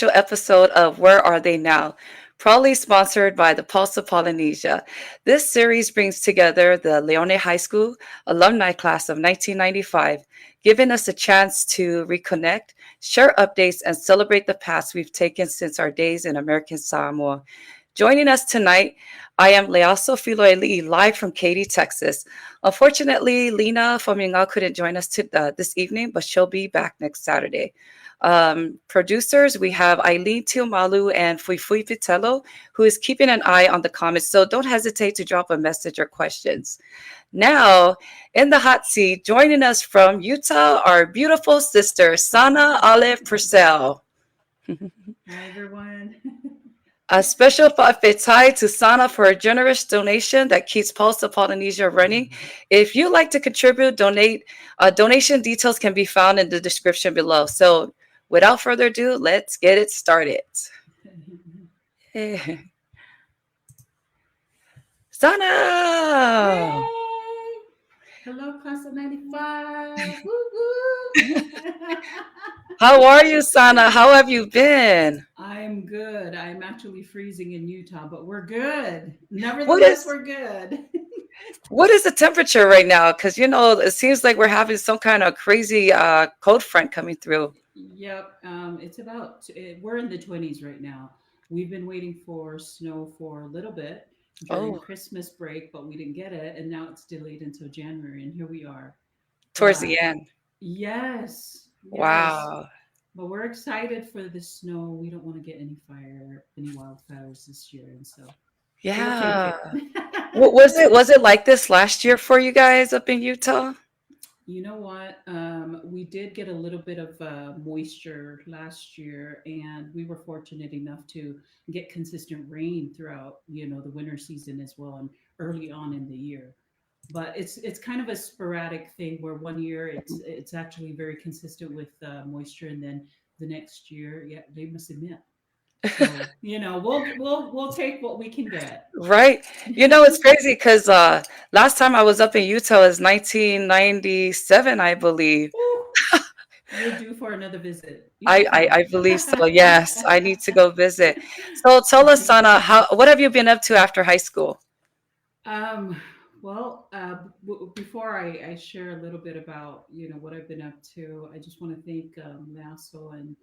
special episode of Where Are They Now? Proudly sponsored by the Pulse of Polynesia. This series brings together the Leone High School alumni class of 1995, giving us a chance to reconnect, share updates, and celebrate the paths we've taken since our days in American Samoa. Joining us tonight, I am Leaso Filoeli, live from Katy, Texas. Unfortunately, Lena Fominga couldn't join us this evening, but she'll be back next Saturday. Producers, we have Eileen Tiomalu and Fuifui Pitello, who is keeping an eye on the comments, so don't hesitate to drop a message or questions. Now, in the hot seat, joining us from Utah, our beautiful sister, Sanah Olive Purcell. Hi, everyone. A special wha'afetai to Sana for a generous donation that keeps Pulse of Polynesia running. If you'd like to contribute, donate. Donation details can be found in the description below. So, without further ado, let's get it started. Sana! Yay! Hello, class of 95. Woo woo! How are you, Sana? How have you been? I'm good. I'm actually freezing in Utah, but we're good. What Nevertheless, is we're good. what is the temperature right now? Because it seems like we're having some kind of crazy cold front coming through. Yep. We're in the 20s right now. We've been waiting for snow for a little bit during Oh, Christmas break, but we didn't get it. And now it's delayed until January. And here we are. towards But the end. yes, yes. Wow. But we're excited for the snow. We don't want to get any wildfires this year, and so we'll take Yeah. it. Was it like this last year for you guys up in Utah? You know what? We did get a little bit of moisture last year, and we were fortunate enough to get consistent rain throughout, the winter season as well, and early on in the year. But it's kind of a sporadic thing where one year it's actually very consistent with moisture, and then the next year, yeah, they must admit. So we'll take what we can get. Right. It's crazy because last time I was up in Utah was 1997, I believe. Ooh, you're due for another visit. You I, should I come. I believe so. Yes, I need to go visit. So tell us, Sana, what have you been up to after high school? um, well, before I share a little bit about what I've been up to, I just want to thank Lasso and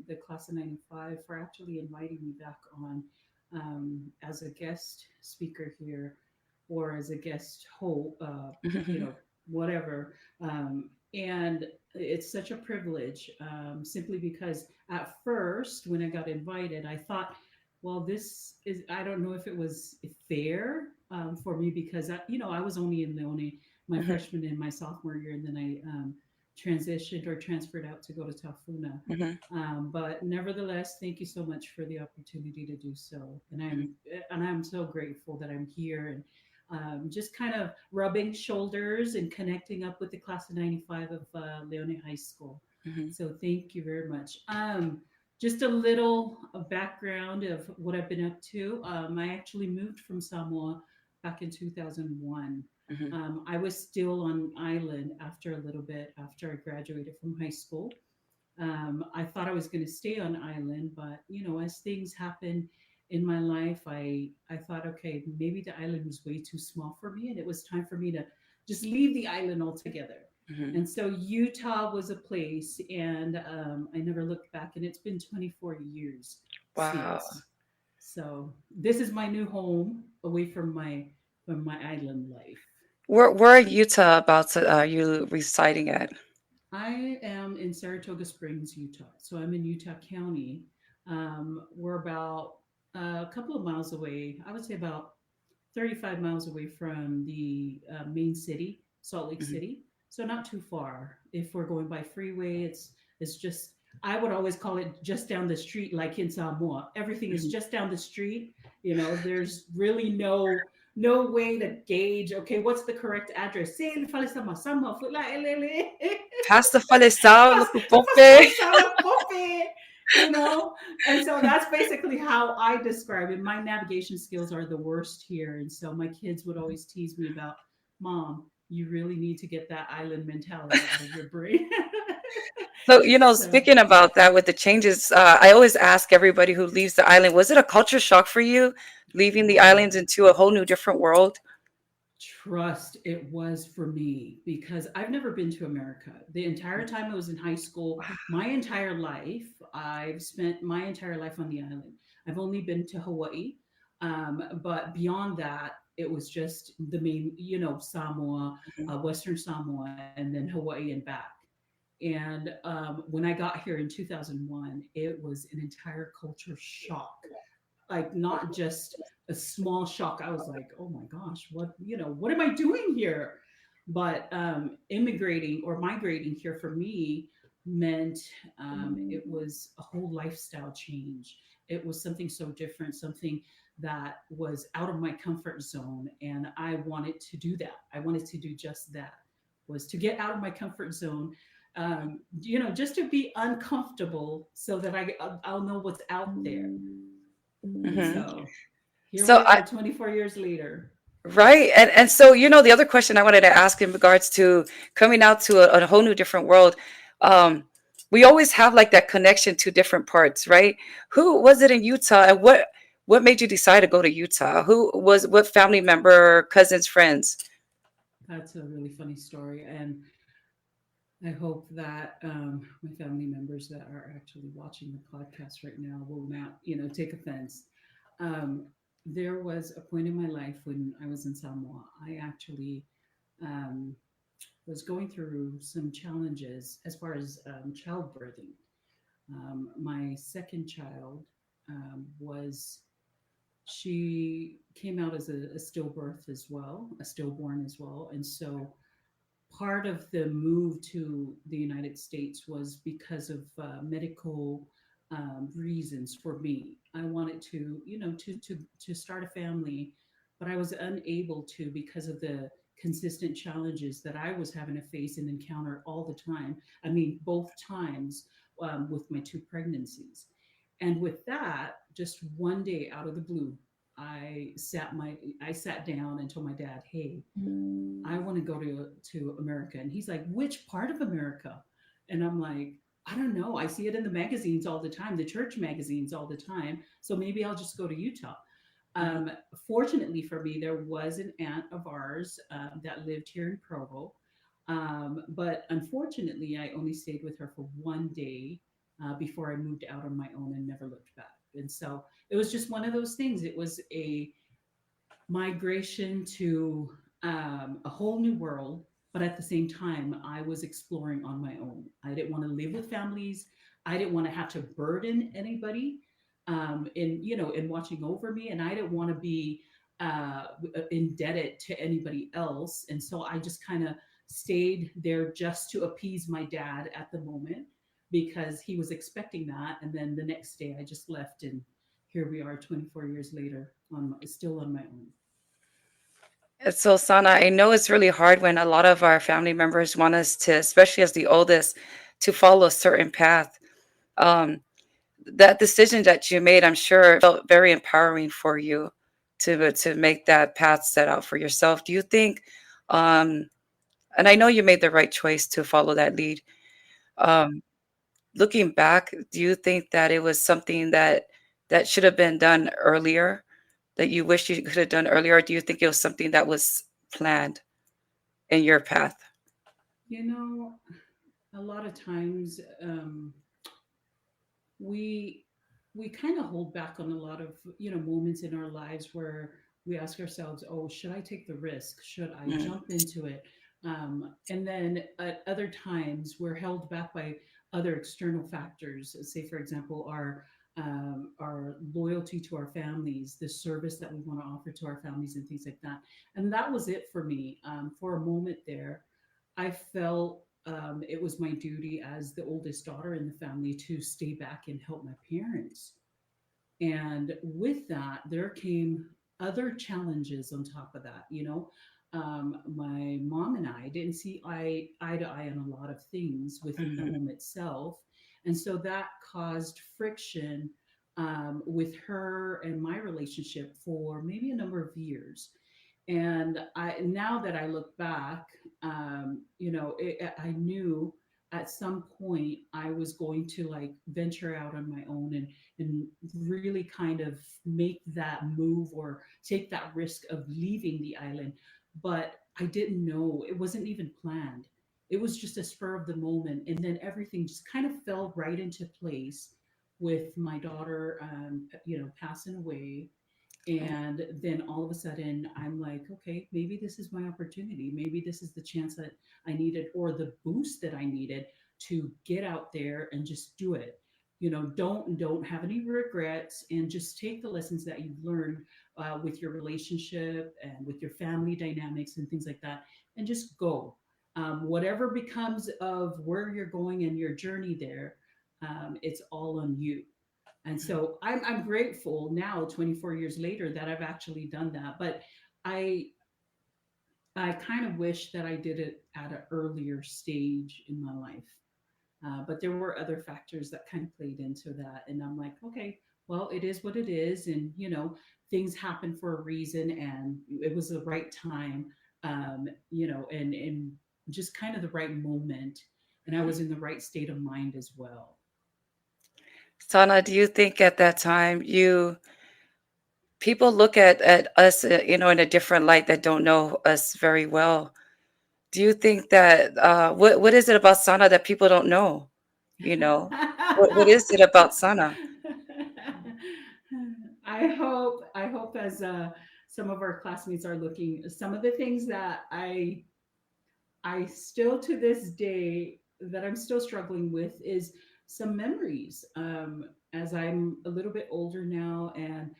the class of '95 for actually inviting me back on as a guest speaker here, or as a guest host, whatever. And it's such a privilege, simply because at first, when I got invited, I thought, well, I don't know if it was fair for me because, I was only in Leone my Mhm, freshman and my sophomore year, and then I transitioned or transferred out to go to Tafuna. mhm, But nevertheless, thank you so much for the opportunity to do so, and mhm, I'm so grateful that I'm here and just kind of rubbing shoulders and connecting up with the class of '95 of Leone High School. mhm. So thank you very much. Just a little background of what I've been up to. I actually moved from Samoa back in 2001. Mhm. I was still on island after a little bit after I graduated from high school. I thought I was going to stay on island, but as things happen in my life, I thought, okay, maybe the island was way too small for me, and it was time for me to just leave the island altogether. Mhm. And so Utah was a place, and I never looked back, and it's been 24 years Wow. since. So this is my new home, away from my island life. Where in Utah are you residing at? I am in Saratoga Springs, Utah. So I'm in Utah County. We're about a couple of miles away. I would say about 35 miles away from the main city, Salt Lake Mhm, City. So not too far. If we're going by freeway, it's just, I would always call it just down the street, like in Samoa. Everything is mhm. just down the street. There's really no way to gauge. Okay, what's the correct address? Say fale sama sama fula elele. Pasta Falesao, Lupupompe. Pasama Pope, you know? And so that's basically how I describe it. My navigation skills are the worst here. And so my kids would always tease me about, Mom, you really need to get that island mentality out of your brain. So, So speaking about that with the changes, I always ask everybody who leaves the island, was it a culture shock for you leaving the oh, islands into a whole new different world? trust, it was for me because I've never been to America. The entire time I was in high school, my entire life, I've spent my entire life on the island. I've only been to Hawaii, but beyond that, it was just the main, Samoa, Mhm. Western Samoa, and then Hawaii and back. And when I got here in 2001, it was an entire culture shock, like not just a small shock. I was like, oh my gosh, what am I doing here? But immigrating or migrating here for me meant it was a whole lifestyle change. It was something so different, something that was out of my comfort zone. And I wanted to do that. I wanted to do just that, was to get out of my comfort zone, just to be uncomfortable so that I'll know what's out there. And Mhm. so here So we are 24 years later. right. And so, the other question I wanted to ask in regards to coming out to a whole new different world, um, we always have like that connection to different parts, right? Who was it in Utah, and what made you decide to go to Utah? What family member, cousins, friends? That's a really funny story. And I hope that my family members that are actually watching the podcast right now will not, take offense. Um, there was a point in my life when I was in Samoa. I actually um, was going through some challenges as far as childbirthing. My second child was she came out as a stillbirth as well, a stillborn as well. And so part of the move to the United States was because of medical reasons for me. I wanted to, to start a family, but I was unable to because of the consistent challenges that I was having to face and encounter all the time. I mean, both times with my two pregnancies. And with that, just one day out of the blue, I sat down and told my dad, "Hey, I want to go to America." And he's like, "Which part of America?" And I'm like, "I don't know. I see it in the magazines all the time, the church magazines all the time. So maybe I'll just go to Utah." Mhm. Um, Fortunately for me, there was an aunt of ours that lived here in Provo. But unfortunately, I only stayed with her for one day before I moved out on my own and never looked back. And so it was just one of those things. It was a migration to a whole new world, but at the same time, I was exploring on my own. I didn't want to live with families. I didn't want to have to burden anybody in watching over me, and I didn't want to be indebted to anybody else. And so I just kind of stayed there just to appease my dad at the moment because he was expecting that. And then the next day, I just left, and here we are, 24 years later, still on my own. So, Sana, I know it's really hard when a lot of our family members want us to, especially as the oldest, to follow a certain path. Um, that decision that you made, I'm sure, felt very empowering for you to make that path set out for yourself. Do you think, um, and I know you made the right choice to follow that lead. Um, Looking back, do you think that it was something that should have been done earlier, that you wish you could have done earlier, or do you think it was something that was planned in your path? You know, a lot of times we we kind of hold back on a lot of moments in our lives where we ask ourselves, "Oh, should I take the risk? Should I Mm, jump into it?" And then at other times, we're held back by other external factors. Say, for example, our loyalty to our families, the service that we want to offer to our families, and things like that. And that was it for me. For a moment there, I felt it was my duty as the oldest daughter in the family to stay back and help my parents. And with that, there came other challenges on top of that. My mom and I didn't see eye to eye on a lot of things within the mhm. home itself. And so that caused friction with her and my relationship for maybe a number of years. And now that I look back, I knew at some point I was going to like venture out on my own and really kind of make that move or take that risk of leaving the island. But I didn't know, it wasn't even planned. It was just a spur of the moment, and then everything just kind of fell right into place with my daughter, passing away. And then all of a sudden I'm like, okay, maybe this is my opportunity, maybe this is the chance that I needed, or the boost that I needed to get out there and just do it. Don't have any regrets, and just take the lessons that you've learned with your relationship and with your family dynamics and things like that, and just go. Whatever becomes of where you're going and your journey there, it's all on you. And so I'm grateful now, 24 years later, that I've actually done that. But I I kind of wish that I did it at an earlier stage in my life. But there were other factors that kind of played into that. And I'm like, okay, well, it is what it is. And, things happen for a reason. And it was the right time, and just kind of the right moment. And I was in the right state of mind as well. Sana, do you think at that time people look at us, in a different light that don't know us very well? Do you think that what is it about Sana that people don't know? You know, what is it about Sana? I hope as some of our classmates are looking, some of the things that I still to this day that I'm still struggling with is some memories. As I'm a little bit older now, and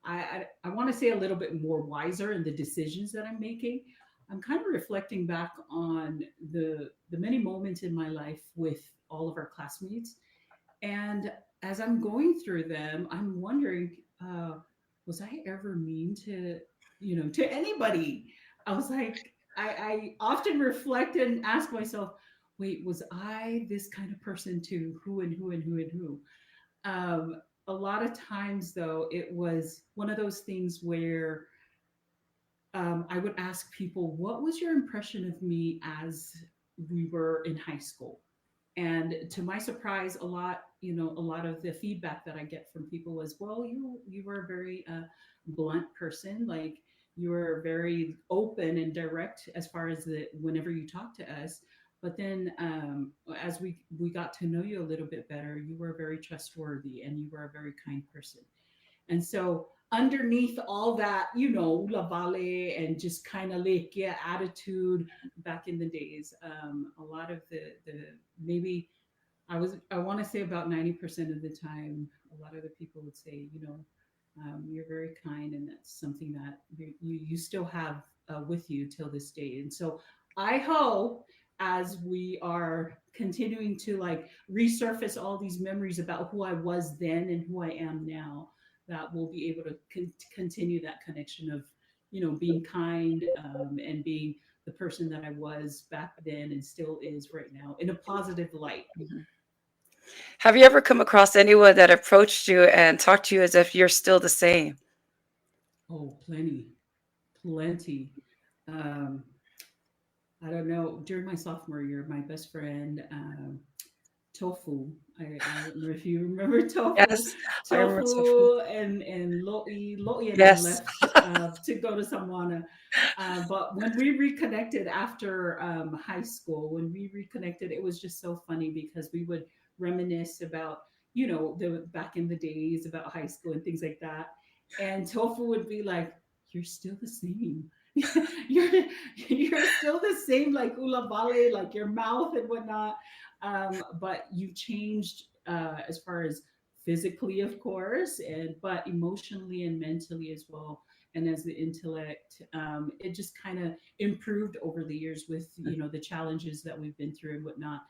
I want to say a little bit more wiser in the decisions that I'm making. I'm kind of reflecting back on the many moments in my life with all of our classmates, and as I'm going through them, I'm wondering, was I ever mean to anybody? I was like, I often reflect and ask myself, wait, was I this kind of person to who and who and who and who? A lot of times, though, it was one of those things where I would ask people, what was your impression of me as we were in high school? And to my surprise, a lot of the feedback that I get from people was, well, you were a very blunt person. Like, you were very open and direct as far as the whenever you talk to us. But then, as we got to know you a little bit better, you were very trustworthy and you were a very kind person. And so underneath all that, la vale and just kind of like, yeah, attitude back in the days, a lot of the maybe I want to say about 90% of the time, a lot of the people would say, you're very kind, and that's something that you still have with you till this day. And so I hope, as we are continuing to like resurface all these memories about who I was then and who I am now, that we'll be able to continue that connection of, being kind, and being the person that I was back then and still is right now in a positive light. Mhm. Have you ever come across anyone that approached you and talked to you as if you're still the same? Oh, plenty, plenty. Um, I don't know. During my sophomore year, my best friend, Tofu. I don't know if you remember Tofu. Yes, I remember so. Tofu and Loi and I Yes. left to go to Samwana. But when we reconnected after high school, when we reconnected, it was just so funny because we would reminisce about, the back in the days about high school and things like that. And Tofu would be like, "You're still the same. you're you're still the same, like ula vale, like your mouth and whatnot, but you changed as far as physically, of course, and but emotionally and mentally as well. And as the intellect, it just kind of improved over the years with the challenges that we've been through and whatnot.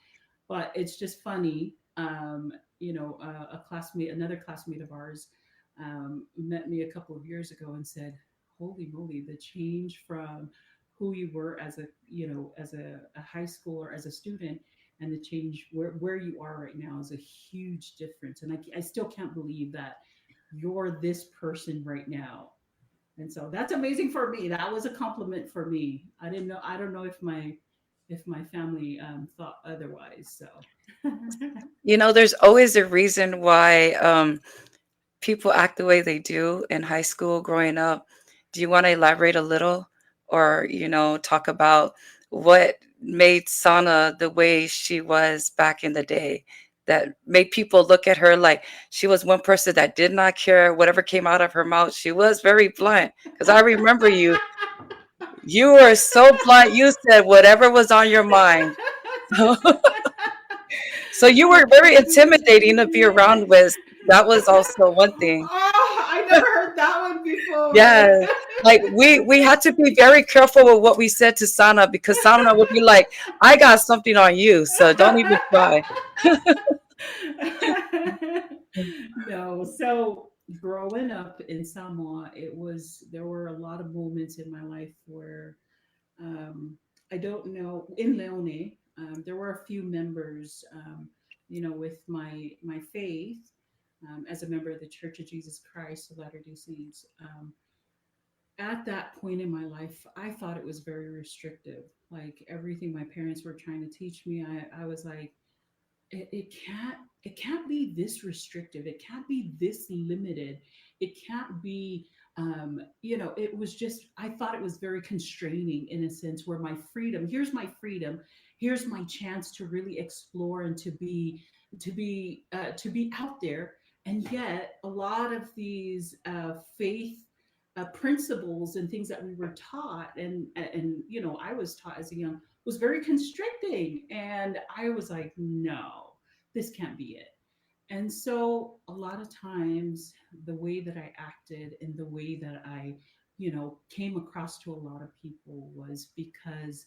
But it's just funny. Another classmate of ours, met me a couple of years ago and said, "Holy moly, the change from who you were as a high schooler, as a student, and the change where you are right now is a huge difference." And I still can't believe that you're this person right now. And so that's amazing for me. That was a compliment for me. I don't know if my if my family thought otherwise. So There's always a reason why people act the way they do in high school growing up. Do you want to elaborate a little or, talk about what made Sana the way she was back in the day that made people look at her like she was one person that did not care whatever came out of her mouth? She was very blunt because I remember you were so blunt. You said whatever was on your mind. So you were very intimidating to be around with. That was also one thing. Oh, I never heard that one before. Yeah, like we had to be very careful with what we said to Sana because Sana would be like, "I got something on you, so don't even try." No, so growing up in Samoa, there were a lot of moments in my life where I don't know, in Leone, there were a few members, with my faith, as a member of the Church of Jesus Christ of Latter Day Saints. At that point in my life, I thought it was very restrictive. Like everything my parents were trying to teach me, I was like, it can't be this restrictive, it can't be this limited, it can't be it was just, I thought it was very constraining in a sense where my freedom, here's my chance to really explore and to be out there. And yet a lot of these faith principles and things that we were taught, and I was taught as a young, was very constricting, and I was like, no, this can't be it. And so a lot of times the way that I acted and the way that I came across to a lot of people was because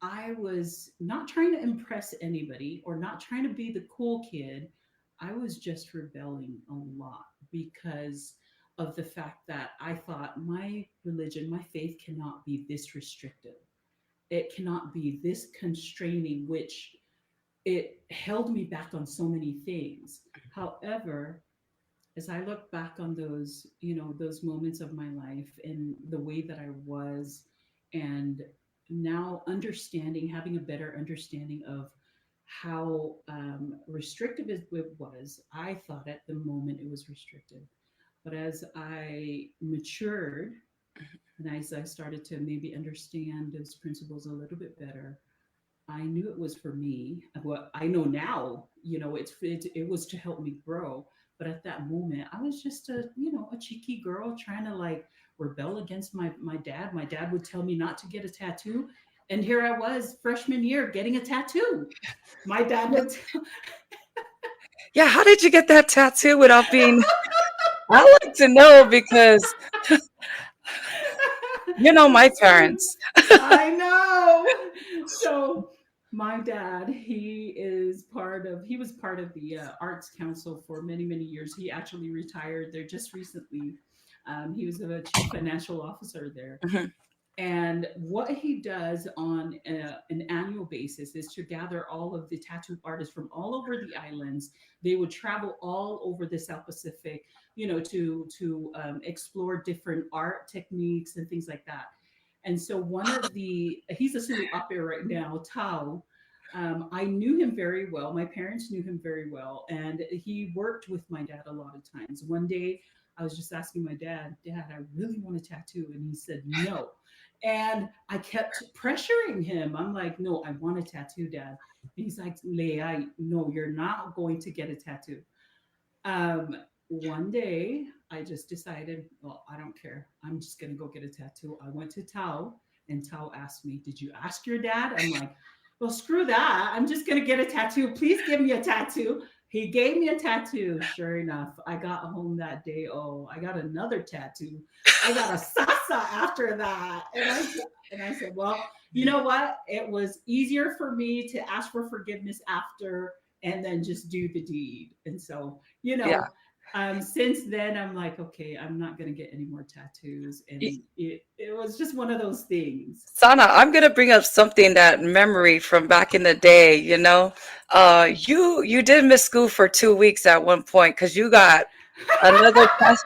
I was not trying to impress anybody or not trying to be the cool kid. I was just rebelling a lot because of the fact that I thought my religion, my faith cannot be this restrictive. It cannot be this constraining, which it held me back on so many things. However, as I look back on those moments of my life and the way that I was, and now having a better understanding of how restrictive it was. I thought at the moment it was restrictive. But as I matured and as I started to maybe understand those principles a little bit better, I knew it was for me. What I know now, it was to help me grow. But at that moment, I was just a cheeky girl trying to like rebel against my dad. My dad would tell me not to get a tattoo, and here I was, freshman year, getting a tattoo. My dad would tell. Yeah, how did you get that tattoo without being? I like to know because my So parents. I know. So my dad, he was part of the Arts Council for many, many years. He actually retired there just recently. He was a chief financial officer there. Mhm. And what he does on an annual basis is to gather all of the tattoo artists from all over the islands. They would travel all over the South Pacific, to explore different art techniques and things like that. And so he's a Sulu Apia right now, Tao. I knew him very well. My parents knew him very well, and he worked with my dad a lot of times. One day, I was just asking my dad, "Dad, I really want a tattoo," and he said no. And I kept pressuring him. I'm like, "No, I want a tattoo, Dad." And he's like, "Leia, no, you're not going to get a tattoo." Um, One day, I just decided, well, I don't care. I'm just going to go get a tattoo. I went to Tao, and Tao asked me, "Did you ask your dad?" I'm like, "Well, screw that. I'm just going to get a tattoo. Please give me a tattoo." He gave me a tattoo. Sure enough, I got home that day. Oh, I got another tattoo. I got a sasa after that. And I said, well, you know what? It was easier for me to ask for forgiveness after and then just do the deed. And so, Yeah. since then I'm like, okay, I'm not gonna get any more tattoos. And it was just one of those things. Sana, I'm gonna bring up something that memory from back in the day. You did miss school for 2 weeks at one point because you got another test.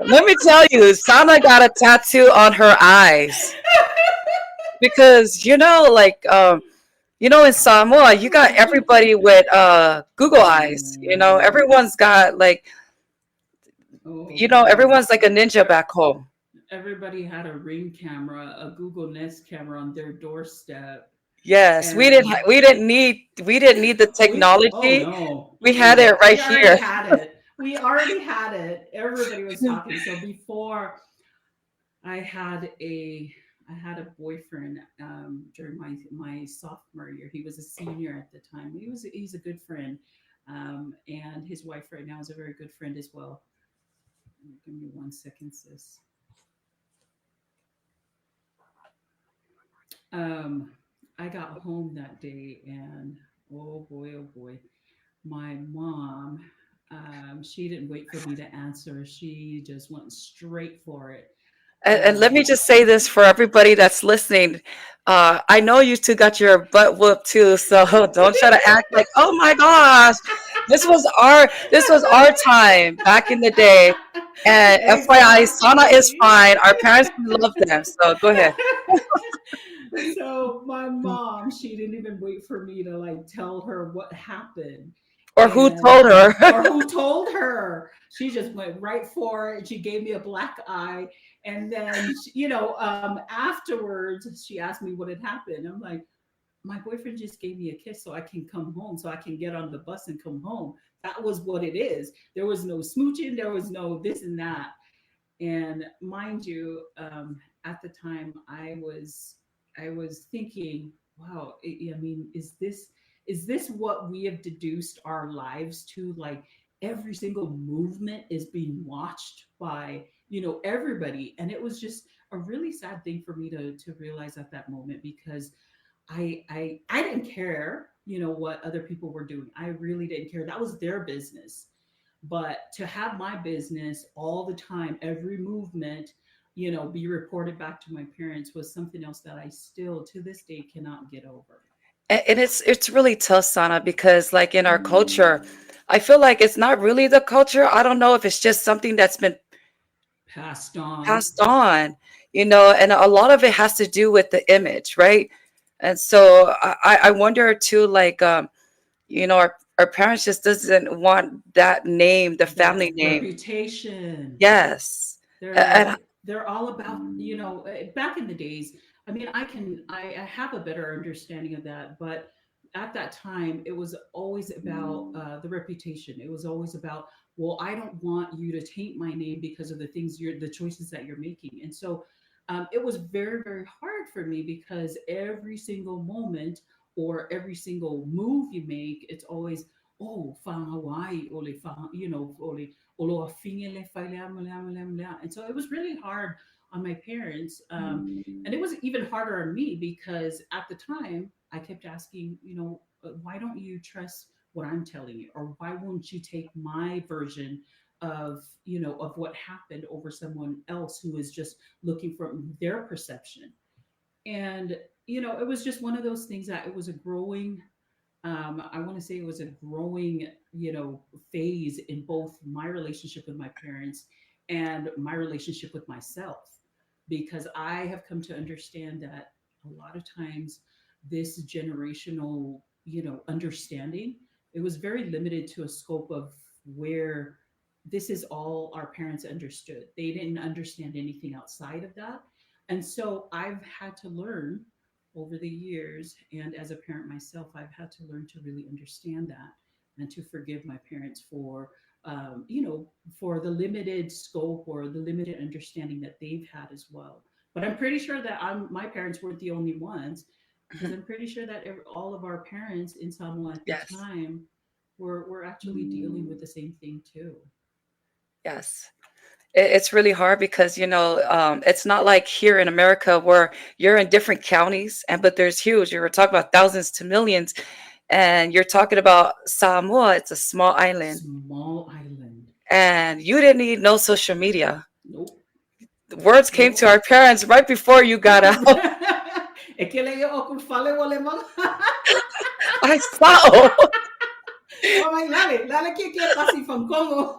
Let me tell you, Sana got a tattoo on her eyes. because in Samoa, you got everybody with Google eyes. Oh, Everyone's got like, oh goodness. everyone's like a ninja back home. Everybody had a Ring camera, a Google Nest camera on their doorstep, Yes, we didn't. and We didn't need the oh technology. no, We had it right we already here. had it. We already had it. Everybody was talking. So before I had a I had a boyfriend during my sophomore year. He was a senior at the time. He's a good friend, and his wife right now is a very good friend as well. Give me 1 second, sis. Um, I got home that day, and oh boy, my mom. She didn't wait for me to answer. She just went straight for it. And let me Um, just say this for everybody that's listening. I know you two got your butt whooped too, so don't try to act like, oh my gosh, this was our time back in the day. And FYI, Sana is exactly. fine. Our parents love them, so go ahead. So my mom, she didn't even wait for me to like tell her what happened, Or who and told her? or who told her. She just went right for it. She gave me a black eye, and then afterwards she asked me what had happened. I'm like, my boyfriend just gave me a kiss so I can come home, so I can get on the bus and come home. That was what it is. There was no smooching. There was no this and that. And mind you, at the time, I was thinking, wow, I mean, is this what we have deduced our lives to? Like every single movement is being watched by everybody, and it was just a really sad thing for me to realize at that moment because I didn't care, what other people were doing. I really didn't care. That was their business. But to have my business all the time, every movement, be reported back to my parents was something else that I still to this day cannot get over. And it's really tough, Sana, because like in our culture, I feel like it's not really the culture. I don't know if it's just something that's been Passed on. passed on, and a lot of it has to do with the image, right? And so I wonder too, like, our parents just doesn't want that name, the That family name. reputation. Yes. And They're all about, back in the days. I mean, I have a better understanding of that, but at that time it was always about the reputation. It was always about, well, I don't want you to taint my name because of the choices that you're making. And so it was very, very hard for me because every single moment or every single move you make, it's always, oh, fa Hawaii, ole fa, ole olo afingele failea malea malea malea. And so it was really hard on my parents. And it was even harder on me because at the time I kept asking, why don't you trust what I'm telling you? Or why won't you take my version of what happened over someone else who is just looking from their perception? And, it was just one of those things that it was a growing I want to say it was a growing, phase in both my relationship with my parents and my relationship with myself, because I have come to understand that a lot of times this generational, understanding, it was very limited to a scope of where this is all our parents understood. They didn't understand anything outside of that. And so I've had to learn over the years, and as a parent myself, I've had to learn to really understand that and to forgive my parents for the limited scope or the limited understanding that they've had as well. But I'm pretty sure that my parents weren't the only ones, because I'm pretty sure that all of our parents in Samoa at the yes, time were actually dealing with the same thing too. yes. It's really hard because it's not like here in America where you're in different counties, and but there's huge. You were talking about thousands to millions, and you're talking about Samoa. It's a small island, Small island. and you didn't need no social media. Nope. The words came to Nope. our parents right before you got out. E che lei o col fale vuole I saw. Oh my lale, lale que pasi from Congo.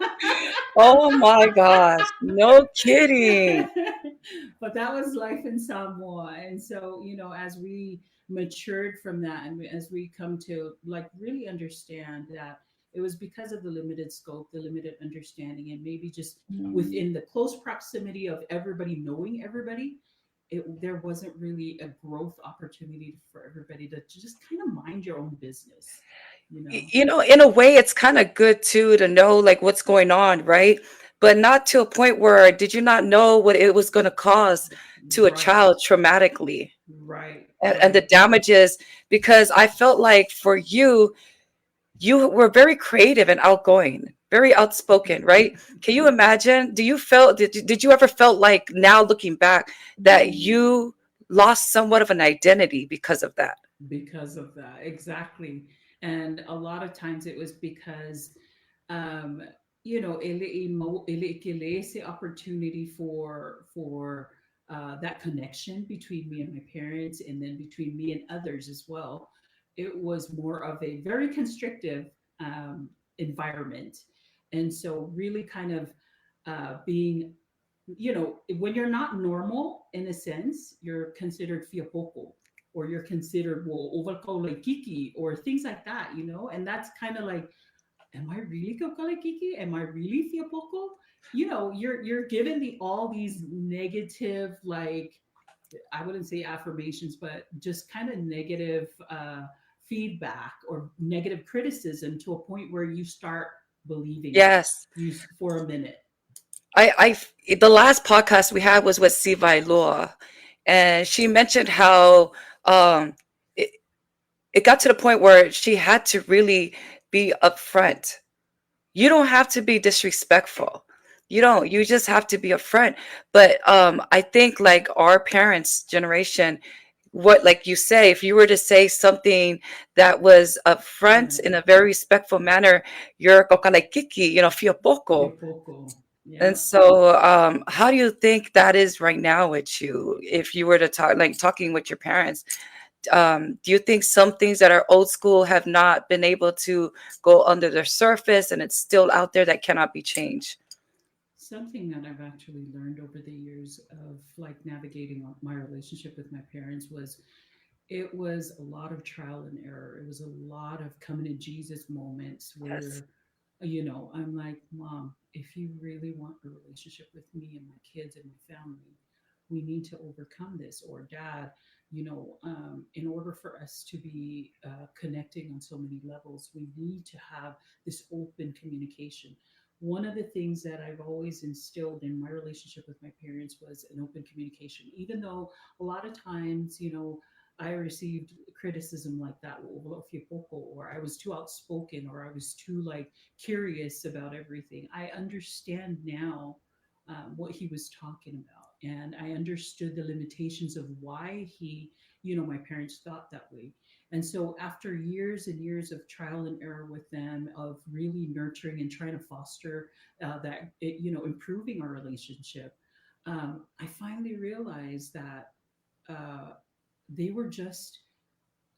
Oh my gosh, no kidding. but that was life in Samoa. And so, as we matured from that, and as we come to like really understand that it was because of the limited scope, the limited understanding, and maybe just Mm. within the close proximity of everybody knowing everybody, there wasn't really a growth opportunity for everybody to just kind of mind your own business, you know? In a way, it's kind of good too to know like what's going on, right? But not to a point where did you not know what it was going to cause to a Right, child traumatically right, and the right. damages? Because I felt like for you, you were very creative and outgoing, very outspoken, right? Can you imagine? Did you ever felt like now looking back that you lost somewhat of an identity because of that? Because of that, exactly. And a lot of times it was because um ele ese opportunity for that connection between me and my parents, and then between me and others as well. It was more of a very constrictive environment. And so really kind of being, when you're not normal, in a sense, you're considered fiapoco, or you're considered well overko kiki, or things like that, and that's kind of like, am I really kokalekiki? Am I really fiapoco? You're given all these negative, like, I wouldn't say affirmations, but just kind of negative feedback or negative criticism, to a point where you start believing it, Yes. you for a minute. The last podcast we had was with Sivai Law, and she mentioned how um, it, it got to the point where she had to really be upfront. You don't have to be disrespectful. You don't. You just have to be upfront. But I think like our parents' generation, what like you say, if you were to say something that was upfront Right. in a very respectful manner, you're kokalaikiki, fio Feel poco. poco. And Yeah. so, how do you think that is right now with you? If you were to talk, like talking with your parents, do you think some things that are old school have not been able to go under the surface and it's still out there that cannot be changed? Something that I've actually learned over the years of like navigating my relationship with my parents was, it was a lot of trial and error. It was a lot of coming to Jesus moments Yes. where, I'm like, Mom, if you really want a relationship with me and my kids and my family, we need to overcome this. Or, Dad, in order for us to be connecting on so many levels, we need to have this open communication. One of the things that I've always instilled in my relationship with my parents was an open communication, even though a lot of times, I received criticism like that, or I was too outspoken, or I was too like curious about everything. I understand now what he was talking about, and I understood the limitations of why my parents thought that way. And so, after years and years of trial and error with them, of really nurturing and trying to foster improving our relationship, I finally realized that. Uh, they were just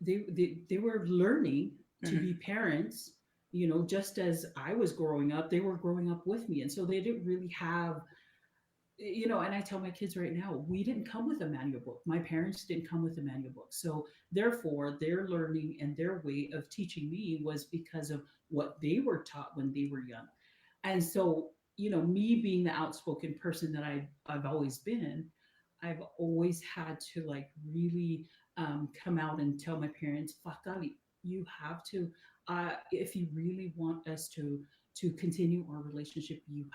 they were learning to Mhm. be parents, just as I was growing up. They were growing up with me, and so they didn't really have, and I tell my kids right now, we didn't come with a manual book. My parents didn't come with a manual book, so therefore their learning and their way of teaching me was because of what they were taught when they were young. And so, me being the outspoken person that I've always been, I've always had to like really come out and tell my parents, Fakali, you have to, if you really want us to continue our relationship, you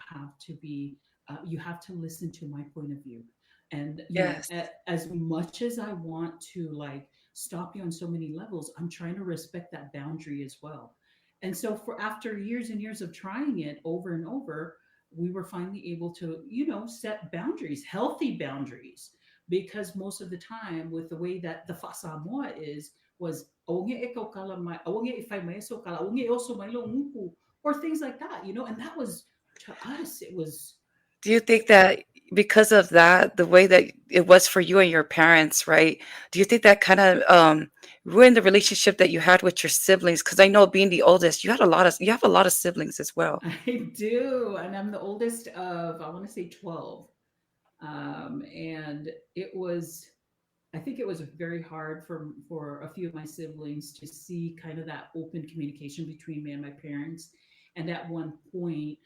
have to listen to my point of view. And Yes. as much as I want to like stop you on so many levels, I'm trying to respect that boundary as well. And so, for after years and years of trying it over and over, we were finally able to, set boundaries, healthy boundaries. Because most of the time, with the way that the Fasamoa was "Aonge ikaw kala mai- aonge ifai maeso kala, aonge oso mailo nguku," or things like that, and that was, to us, it was. Do you think that because of that, the way that it was for you and your parents, right? Do you think that kind of ruined the relationship that you had with your siblings? Because I know being the oldest, you have a lot of siblings as well. I do, and I'm the oldest of, I want to say, 12. And it was, I think it was very hard for a few of my siblings to see kind of that open communication between me and my parents. And at one point,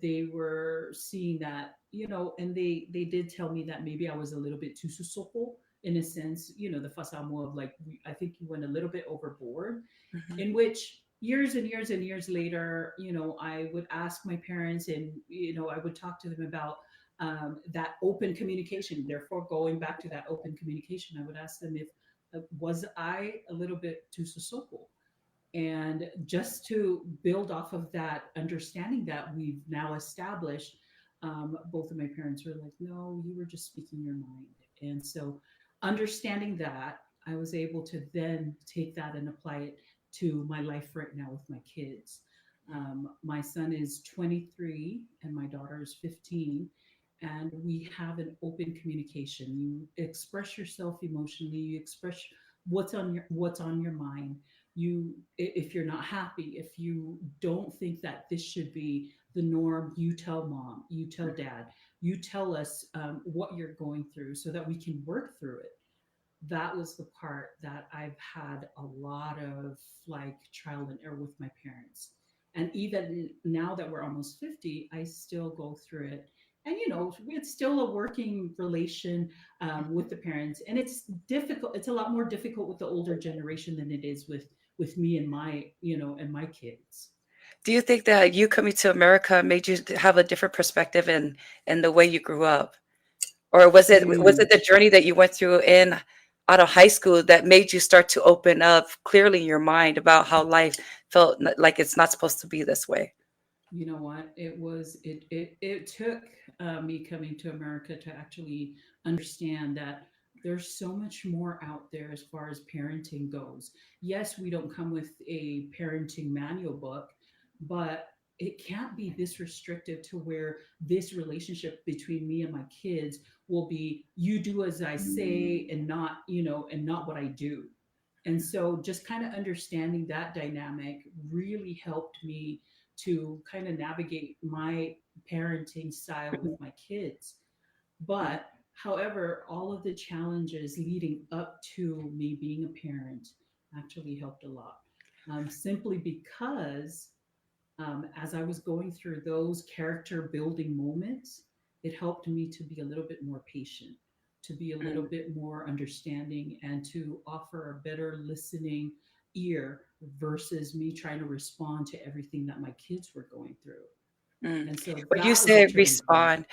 they were seeing that, and they did tell me that maybe I was a little bit too susoko, in a sense, the fasamo of like, I think you went a little bit overboard. Mhm. In which years and years and years later, I would ask my parents, and I would talk to them about that open communication. Therefore, going back to that open communication, I would ask them if was I a little bit too sosoko, and just to build off of that understanding that we've now established. Both of my parents were like, no, you were just speaking your mind. And so understanding that, I was able to then take that and apply it to my life right now with my kids. My son is 23 and my daughter is 15, and we have an open communication. You express yourself emotionally, you express what's on your mind. You, if you're not happy, if you don't think that this should be the norm, you tell mom, you tell dad, you tell us what you're going through so that we can work through it. That was the part that I've had a lot of like trial and error with my parents. And even now that we're almost 50, I still go through it. And it's still a working relation with the parents, and it's difficult. It's a lot more difficult with the older generation than it is with me and my kids. Do you think that you coming to America made you have a different perspective in the way you grew up? Or was it the Huge. journey that you went through in out of high school that made you start to open up clearly in your mind about how life felt like it's not supposed to be this way? You know what? It took me coming to America to actually understand that there's so much more out there as far as parenting goes. Yes, we don't come with a parenting manual book, but it can't be this restrictive to where this relationship between me and my kids will be you do as I say and not, and not what I do. And so just kind of understanding that dynamic really helped me to kind of navigate my parenting style with my kids. But however, all of the challenges leading up to me being a parent actually helped a lot. Simply because as I was going through those character building moments, it helped me to be a little bit more patient, to be a little Mm, bit more understanding, and to offer a better listening ear versus me trying to respond to everything that my kids were going through. mm. And so When you that was a say turning point.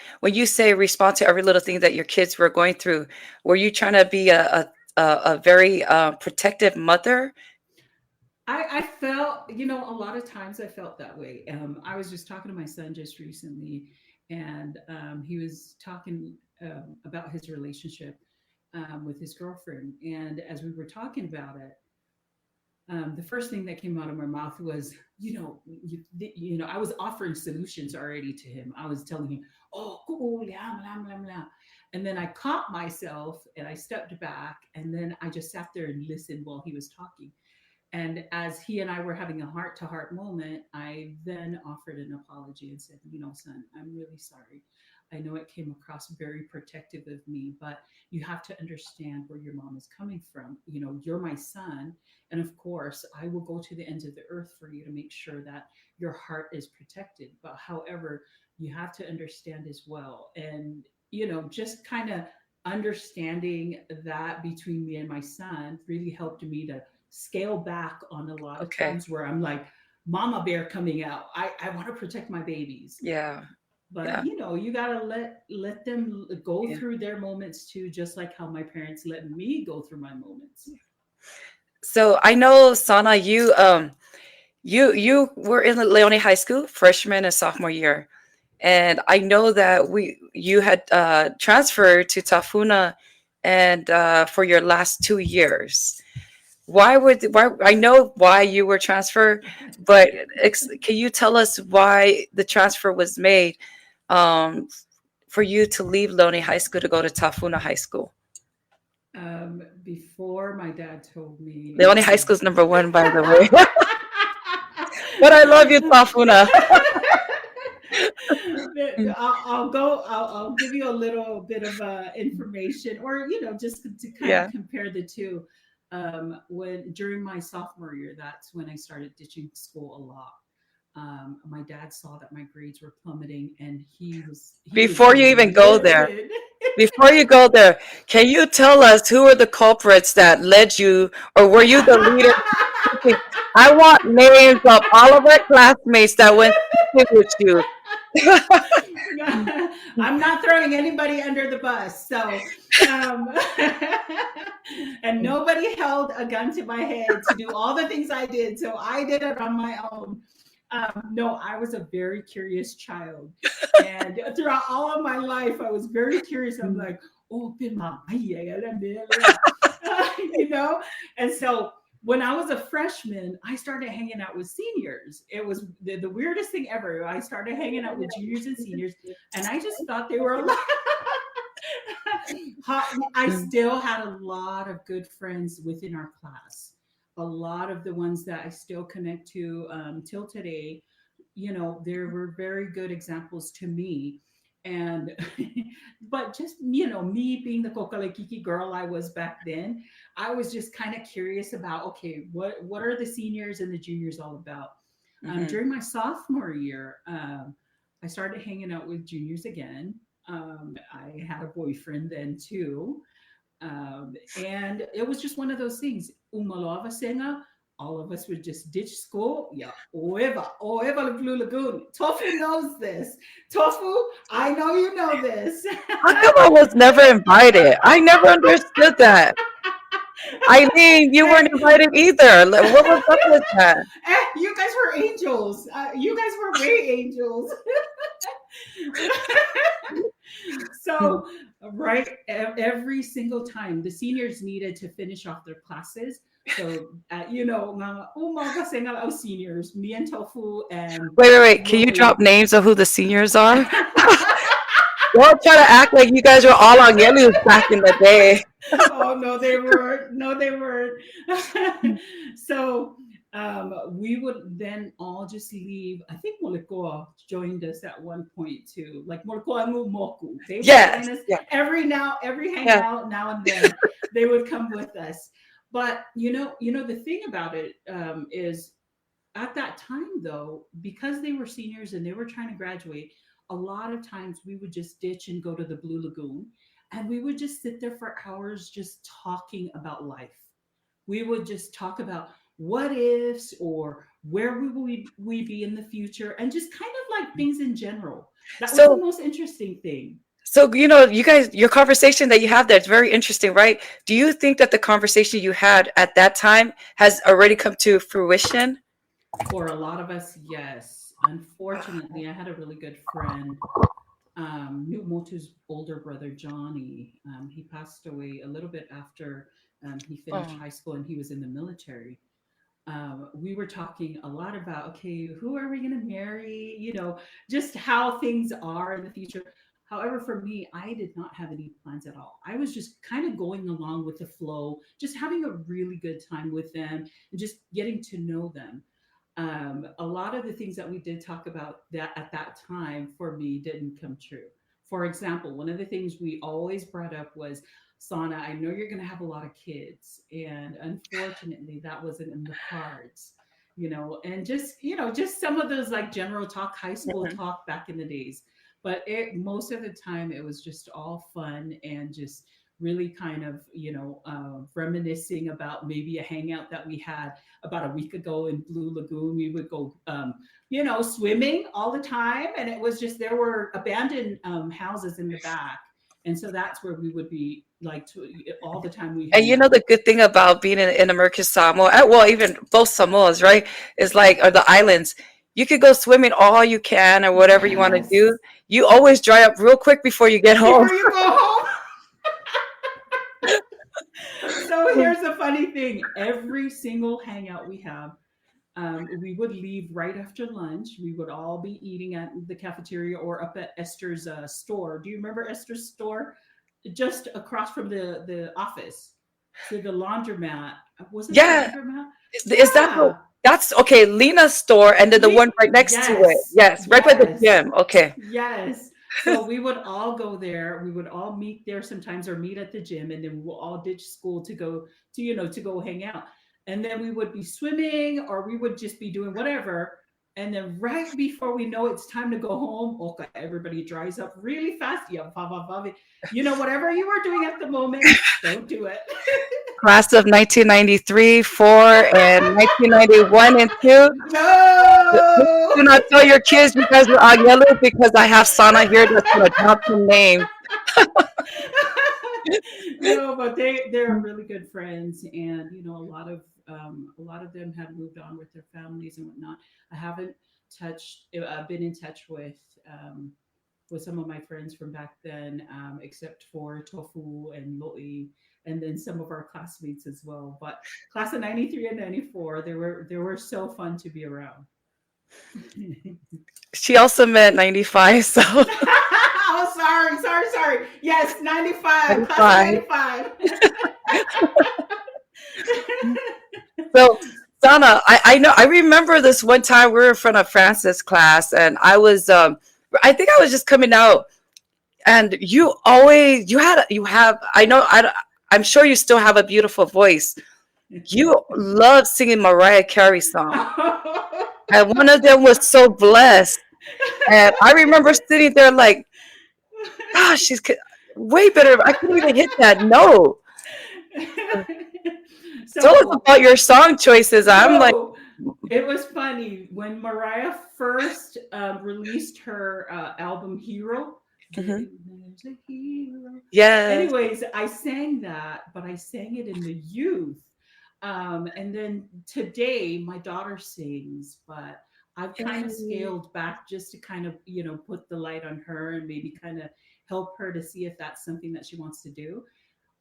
respond to every little thing that your kids were going through, were you trying to be a very protective mother? I felt, a lot of times I felt that way. I was just talking to my son just recently, and he was talking about his relationship with his girlfriend. And as we were talking about it, the first thing that came out of my mouth was, I was offering solutions already to him. I was telling him, oh, cool, blah, blah, blah, blah. And then I caught myself and I stepped back, and then I just sat there and listened while he was talking. And as he and I were having a heart to heart moment, I then offered an apology and said, son, I'm really sorry. I know it came across very protective of me, but you have to understand where your mom is coming from. You're my son. And of course, I will go to the ends of the earth for you to make sure that your heart is protected. But however, you have to understand as well. And, just kind of understanding that between me and my son really helped me to scale back on a lot of Okay. times where I'm like, mama bear coming out. I want to protect my babies. Yeah. But Yeah. you gotta let them go Yeah. through their moments too, just like how my parents let me go through my moments. So I know, Sana, you were in Leone High School freshman and sophomore year, and I know that we you had transferred to Tafuna, and for your last 2 years. Why I know why you were transferred, but can you tell us why the transfer was made um, for you to leave Leone High School to go to Tafuna High School? Before my dad told me, Leone High School is number one, by the way. But I love you, Tafuna. I'll give you a little bit of information, or just to kind of Yeah. compare the two. When during my sophomore year, that's when I started ditching school a lot. My dad saw that my grades were plummeting, and he was Before you even go there, livid. before you go there, can you tell us who were the culprits that led you, or were you the leader? I want names of all of our classmates that went to with you. I'm not throwing anybody under the bus. So, um, and nobody held a gun to my head to do all the things I did. So I did it on my own. No, I was a very curious child. And throughout all of my life, I was very curious. I'm like, oh, you know? And so when I was a freshman, I started hanging out with seniors. It was the weirdest thing ever. I started hanging out with juniors and seniors, and I just thought they were a lot. I still had a lot of good friends within our class. A lot of the ones that I still connect to till today, there were very good examples to me. And but just me being the kokalekiki girl I was back then, I was just kind of curious about, okay, what are the seniors and the juniors all about. Mhm. During my sophomore year, I started hanging out with juniors again. I had a boyfriend then too. And it was just one of those things. Umalava Senga, all of us would just ditch school. Yeah, Oeva Blue Lagoon. Tofu knows this. Tofu, I know you know this. How come I was never invited? I never understood that. Eileen, you weren't Hey, invited either. What was up with that? you guys were angels. You guys were way angels. So, right, every single time the seniors needed to finish off their classes. So, mga umaga sa nga seniors, me and Tofu and Wait. Can you Roe. drop names of who the seniors are? Don't try to act like you guys were all on Yellows back in the day. Oh no, they weren't. No, they weren't. So we would then all just leave. I think Molikoa joined us at one point too. Like Molikoa and Moku. They would Yes. join us Yeah. every Yeah. hangout now and then. They would come with us. But the thing about it is at that time though, because they were seniors and they were trying to graduate, a lot of times we would just ditch and go to the Blue Lagoon, and we would just sit there for hours just talking about life. We would just talk about what ifs, or where we be in the future, and just kind of like things in general. That was the So, most interesting thing. you guys, your conversation that you have there is very interesting, right? Do you think that the conversation you had at that time has already come to fruition? For a lot of us, yes. Unfortunately, I had a really good friend, New Motu's older brother Johnny. He passed away a little bit after he finished Oh. high school, and he was in the military. We were talking a lot about, okay, who are we going to marry? Just how things are in the future. However, for me, I did not have any plans at all. I was just kind of going along with the flow, just having a really good time with them and just getting to know them. A lot of the things that we did talk about that at that time for me didn't come true. For example, one of the things we always brought up was, Sana, I know you're going to have a lot of kids, and unfortunately, that wasn't in the cards. And just some of those like general talk, high school Mhm. talk back in the days. But most of the time, it was just all fun and just really kind of reminiscing about maybe a hangout that we had about a week ago in Blue Lagoon. We would go, swimming all the time. And it was just, there were abandoned houses in the back. And so that's where we would be like all the time we And hang the out. good thing about being in American Samoa, well, even both Samoas, right, is like, or the islands, you could go swimming all you can or whatever you want to do. Yes. You always dry up real quick before you get home. Before you go home. So here's the funny thing. Every single hangout we have, we would leave right after lunch. We would all be eating at the cafeteria or up at Esther's store. Do you remember Esther's store? Just across from the office. So the laundromat. Was it the Yeah. laundromat? Is that the Yeah. That's okay. Lena's store, and then the one right next to it. Yes, Yes, right by the yes, gym. Okay. yes. So we would all go there. We would all meet there sometimes, or meet at the gym, and then we will all ditch school to go to to go hang out. And then we would be swimming, or we would just be doing whatever. And then right before we know it's time to go home, okay, everybody dries up really fast. Yeah, whatever you were doing at the moment, don't do it. Class of 1993, 4, and 1991 and 2. No. Do not tell your kids you guys were all yellow because I have Sana here that's going to drop some names. No, but they're really good friends, and a lot of them have moved on with their families and whatnot. I haven't been in touch with some of my friends from back then, except for Tofu and Loi, and then some of our classmates as well. But class of '93 and '94, they were so fun to be around. She also meant 95, so Oh, sorry. Yes, 95, class of 95. 95. So, Sana, I know, I remember this one time we were in front of Francis' class, and I think I was just coming out, and you have, I'm sure you still have a beautiful voice. You love singing Mariah Carey songs. And one of them was So Blessed. And I remember sitting there like, gosh, way better. I couldn't even hit that note. Tell us So about your song choices. I'm like, no, it was funny when Mariah first released her album Hero. mhm, There's a hero. yes. Anyways, I sang that, but I sang it in the youth. And then today, my daughter sings, but I've kind of Yay. scaled back just to kind of, put the light on her and maybe kind of help her to see if that's something that she wants to do.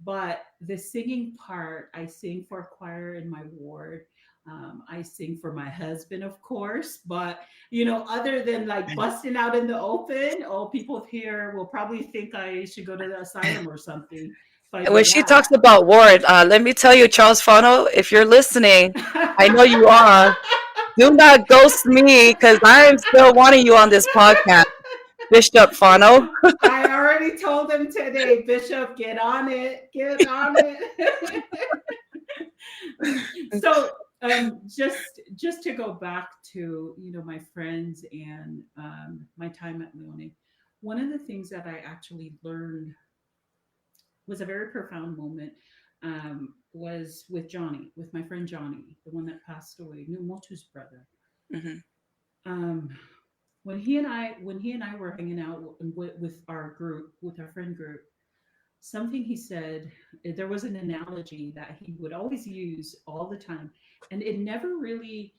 But the singing part, I sing for a choir in my ward. I sing for my husband, of course. But other than like busting out in the open, oh, people here will probably think I should go to the asylum or something if I do When she that. talks about Ward, let me tell you, Charles Fano, if you're listening, I know you are. Do not ghost me because I am still wanting you on this podcast, Bishop Fano. I already told him today, Bishop, get on it, get on it. So just to go back to my friends and my time at Leone, one of the things that I actually learned was a very profound moment. Was with my friend Johnny, the one that passed away, Numotu's brother. Mhm. Um, when he and I were hanging out with our group, with our friend group, something he said, there was an analogy that he would always use all the time, and it never really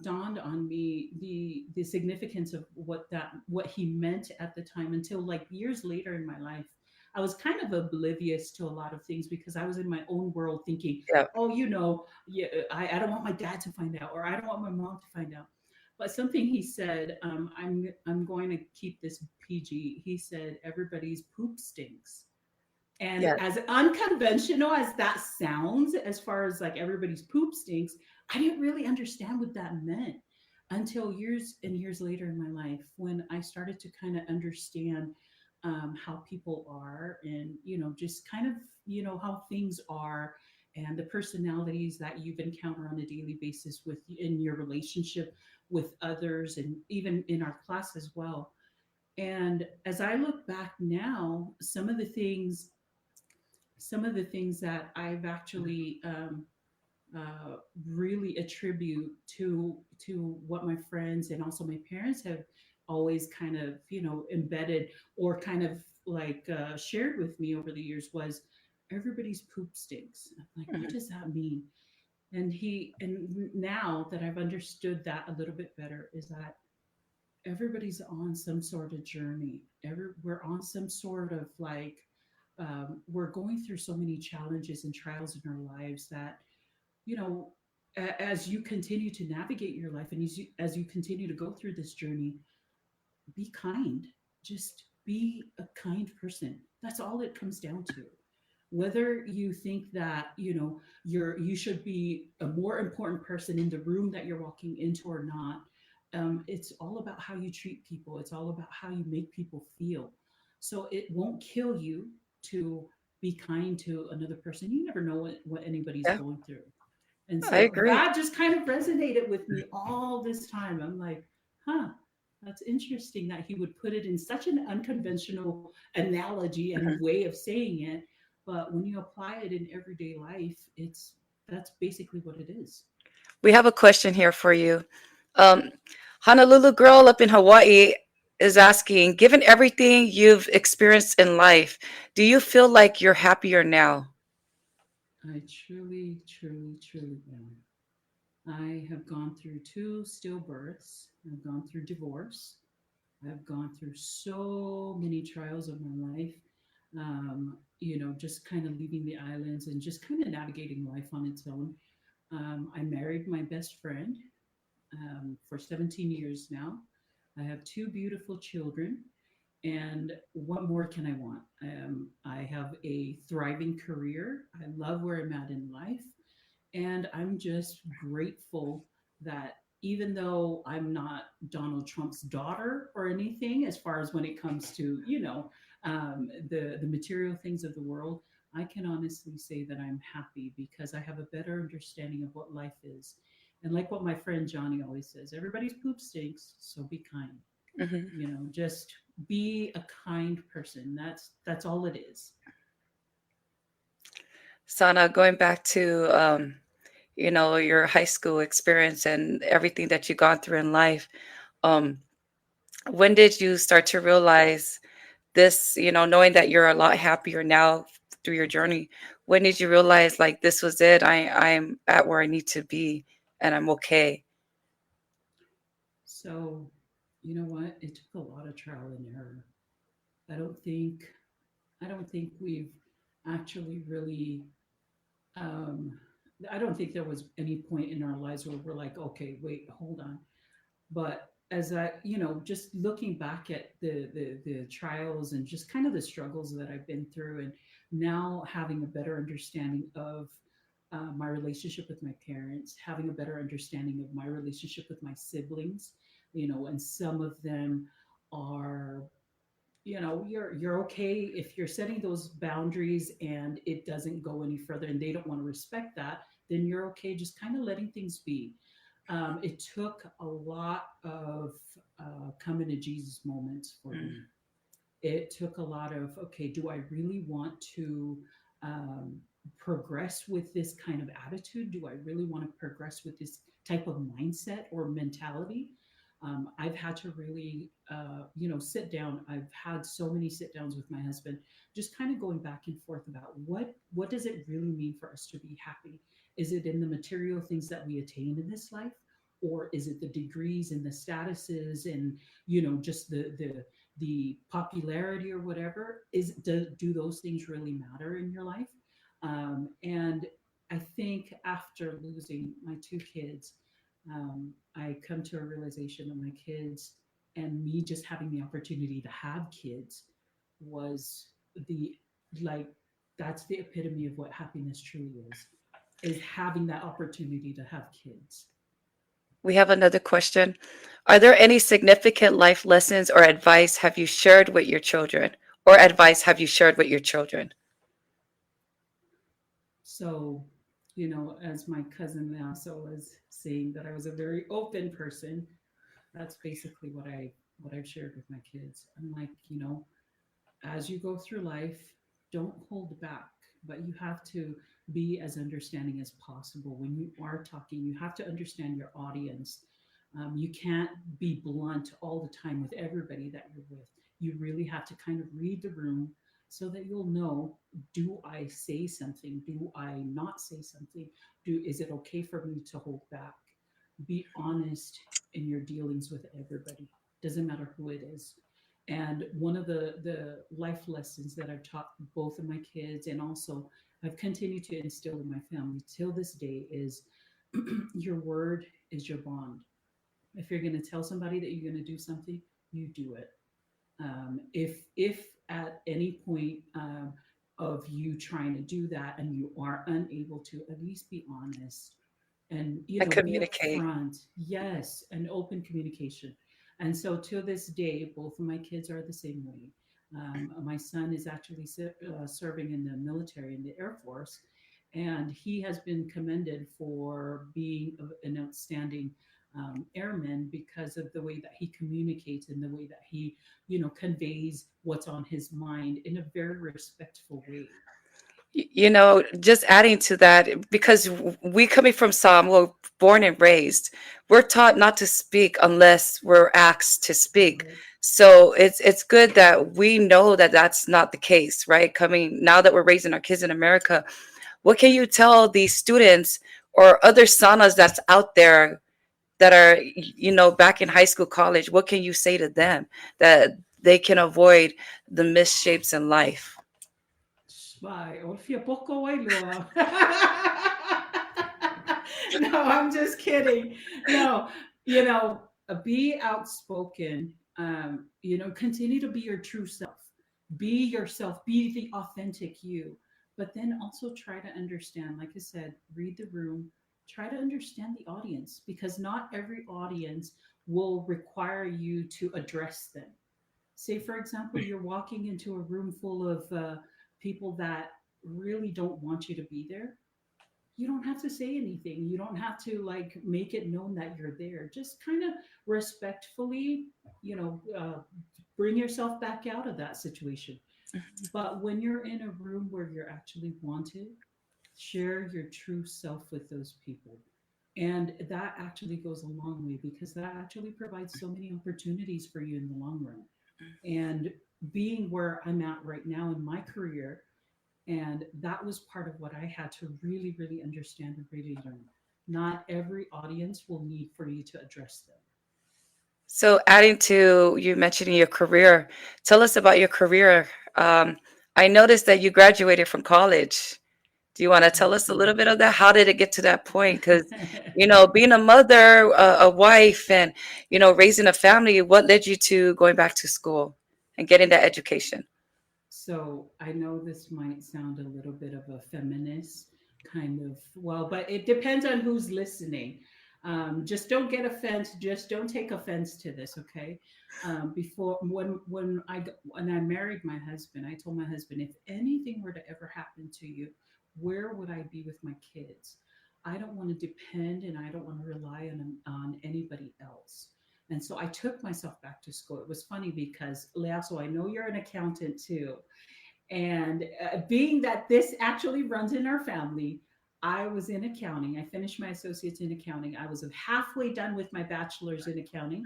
dawned on me the significance of what he meant at the time until like years later in my life. I was kind of oblivious to a lot of things because I was in my own world thinking, Yeah. oh, yeah, I don't want my dad to find out, or I don't want my mom to find out. But something he said, I'm going to keep this PG. He said, everybody's poop stinks. And Yes. as unconventional as that sounds, as far as like everybody's poop stinks, I didn't really understand what that meant until years and years later in my life when I started to kind of understand how people are, and just kind of how things are, and the personalities that you've encountered on a daily basis in your relationship with others, and even in our class as well. And as I look back now, some of the things that I've actually really attribute to what my friends and also my parents have always kind of embedded, or kind of like shared with me over the years, was everybody's poop stinks. I'm like, what Mhm. does that mean? And now that I've understood that a little bit better, is that everybody's on some sort of journey. We're on some sort of like we're going through so many challenges and trials in our lives that you know as you continue to navigate your life, and as you continue to go through this journey, be kind. Just be a kind person. That's all it comes down to. whether you think that you should be a more important person in the room that you're walking into or not. It's all about how you treat people. It's all about how you make people feel. So it won't kill you to be kind to another person. You never know what anybody's Yeah, going through. And I so agree. that just kind of resonated with me all this time. I'm like, huh, that's interesting that he would put it in such an unconventional analogy and Mhm. way of saying it. But when you apply it in everyday life, that's basically what it is. We have a question here for you. Um, Honolulu girl up in Hawaii is asking, given everything you've experienced in life, do you feel like you're happier now? I truly, truly, truly am. I have gone through two stillbirths. I've gone through divorce. I've gone through so many trials of my life. Just kind of leaving the islands and just kind of navigating life on its own. I married my best friend for 17 years now. I have two beautiful children. And what more can I want? I have a thriving career. I love where I'm at in life. And I'm just grateful that even though I'm not Donald Trump's daughter or anything, as far as when it comes to, the material things of the world, I can honestly say that I'm happy because I have a better understanding of what life is. And like what my friend Johnny always says, everybody's poop stinks, so be kind. Hmm. Just be a kind person. That's all it is. Sana, going back to your high school experience and everything that you've gone through in life, um, when did you start to realize this, knowing that you're a lot happier now through your journey, when did you realize like this was it? I'm at where I need to be and I'm okay. So, you know what? It took a lot of trial and error. I don't think I don't think we've actually really um I don't think there was any point in our lives where we're like, okay, wait, hold on. But as just looking back at the trials and just kind of the struggles that I've been through, and now having a better understanding of my relationship with my parents, having a better understanding of my relationship with my siblings, and some of them are, you're okay if you're setting those boundaries and it doesn't go any further and they don't want to respect that, then you're okay just kind of letting things be. It took a lot of coming to Jesus moments for Mm. me. It took a lot of, okay, do I really want to um, progress with this kind of attitude? Do I really want to progress with this type of mindset or mentality? I've had to really, sit down. I've had so many sit downs with my husband, just kind of going back and forth about what does it really mean for us to be happy? Is it in the material things that we attain in this life, or is it the degrees and the statuses and just the popularity or whatever? Do those things really matter in your life? And I think after losing my two kids, I come to a realization that my kids and me just having the opportunity to have kids was the like that's the epitome of what happiness truly is having that opportunity to have kids. We have another question. Are there any significant life lessons or advice have you shared with your children? Or advice have you shared with your children? So, as my cousin Massa was saying, that I was a very open person. That's basically what I've shared with my kids. I'm like, as you go through life, don't hold back, but you have to be as understanding as possible. When you are talking, you have to understand your audience. You can't be blunt all the time with everybody that you're with. You really have to kind of read the room so that you'll know, do I say something? Do I not say something? Is it okay for me to hold back? Be honest in your dealings with everybody. Doesn't matter who it is. And one of the life lessons that I've taught both of my kids and also I've continued to instill in my family till this day is your word is your bond. If you're going to tell somebody that you're going to do something, you do it. If at any point of you trying to do that and you are unable to, at least be honest and And be communicate. upfront. Yes, and open communication. And so to this day, both of my kids are the same way. My son is actually serving in the military, in the Air Force, and he has been commended for being an outstanding airman because of the way that he communicates and the way that he conveys what's on his mind in a very respectful way. Just adding to that, because we coming from some, well, born and raised, we're taught not to speak unless we're asked to speak. Right. So it's good that we know that that's not the case, right? Coming now that we're raising our kids in America, what can you tell these students or other sanas that's out there that are, back in high school, college? What can you say to them that they can avoid the misshapes in life? Vai, Orfia poco loa. No, I'm just kidding. No, be outspoken. Continue to be your true self. Be yourself. Be the authentic you. But then also try to understand, like I said, read the room. Try to understand the audience because not every audience will require you to address them. Say, for example, you're walking into a room full of people that really don't want you to be there. You don't have to say anything. You don't have to like make it known that you're there. Just kind of respectfully, bring yourself back out of that situation. But when you're in a room where you're actually wanted, share your true self with those people. And that actually goes a long way because that actually provides so many opportunities for you in the long run. And being where I'm at right now in my career, and that was part of what I had to really, really understand and really learn. Not every audience will need for you to address them. So, adding to you mentioning your career, tell us about your career. Um, I noticed that you graduated from college. Do you want to tell us a little Absolutely. bit of that? How did it get to that point? Because, being a mother, a wife, and, raising a family, what led you to going back to school and getting that education? So I know this might sound a little bit of a feminist kind of, well, but it depends on who's listening. Just don't get offense. Just don't take offense to this, okay? Before when I married my husband, I told my husband, if anything were to ever happen to you, where would I be with my kids? I don't want to depend and I don't want to rely on anybody else. And so I took myself back to school. It was funny because, Lea, so I know you're an accountant too. And being that this actually runs in our family, I was in accounting. I finished my associates in accounting. I was halfway done with my bachelor's in accounting.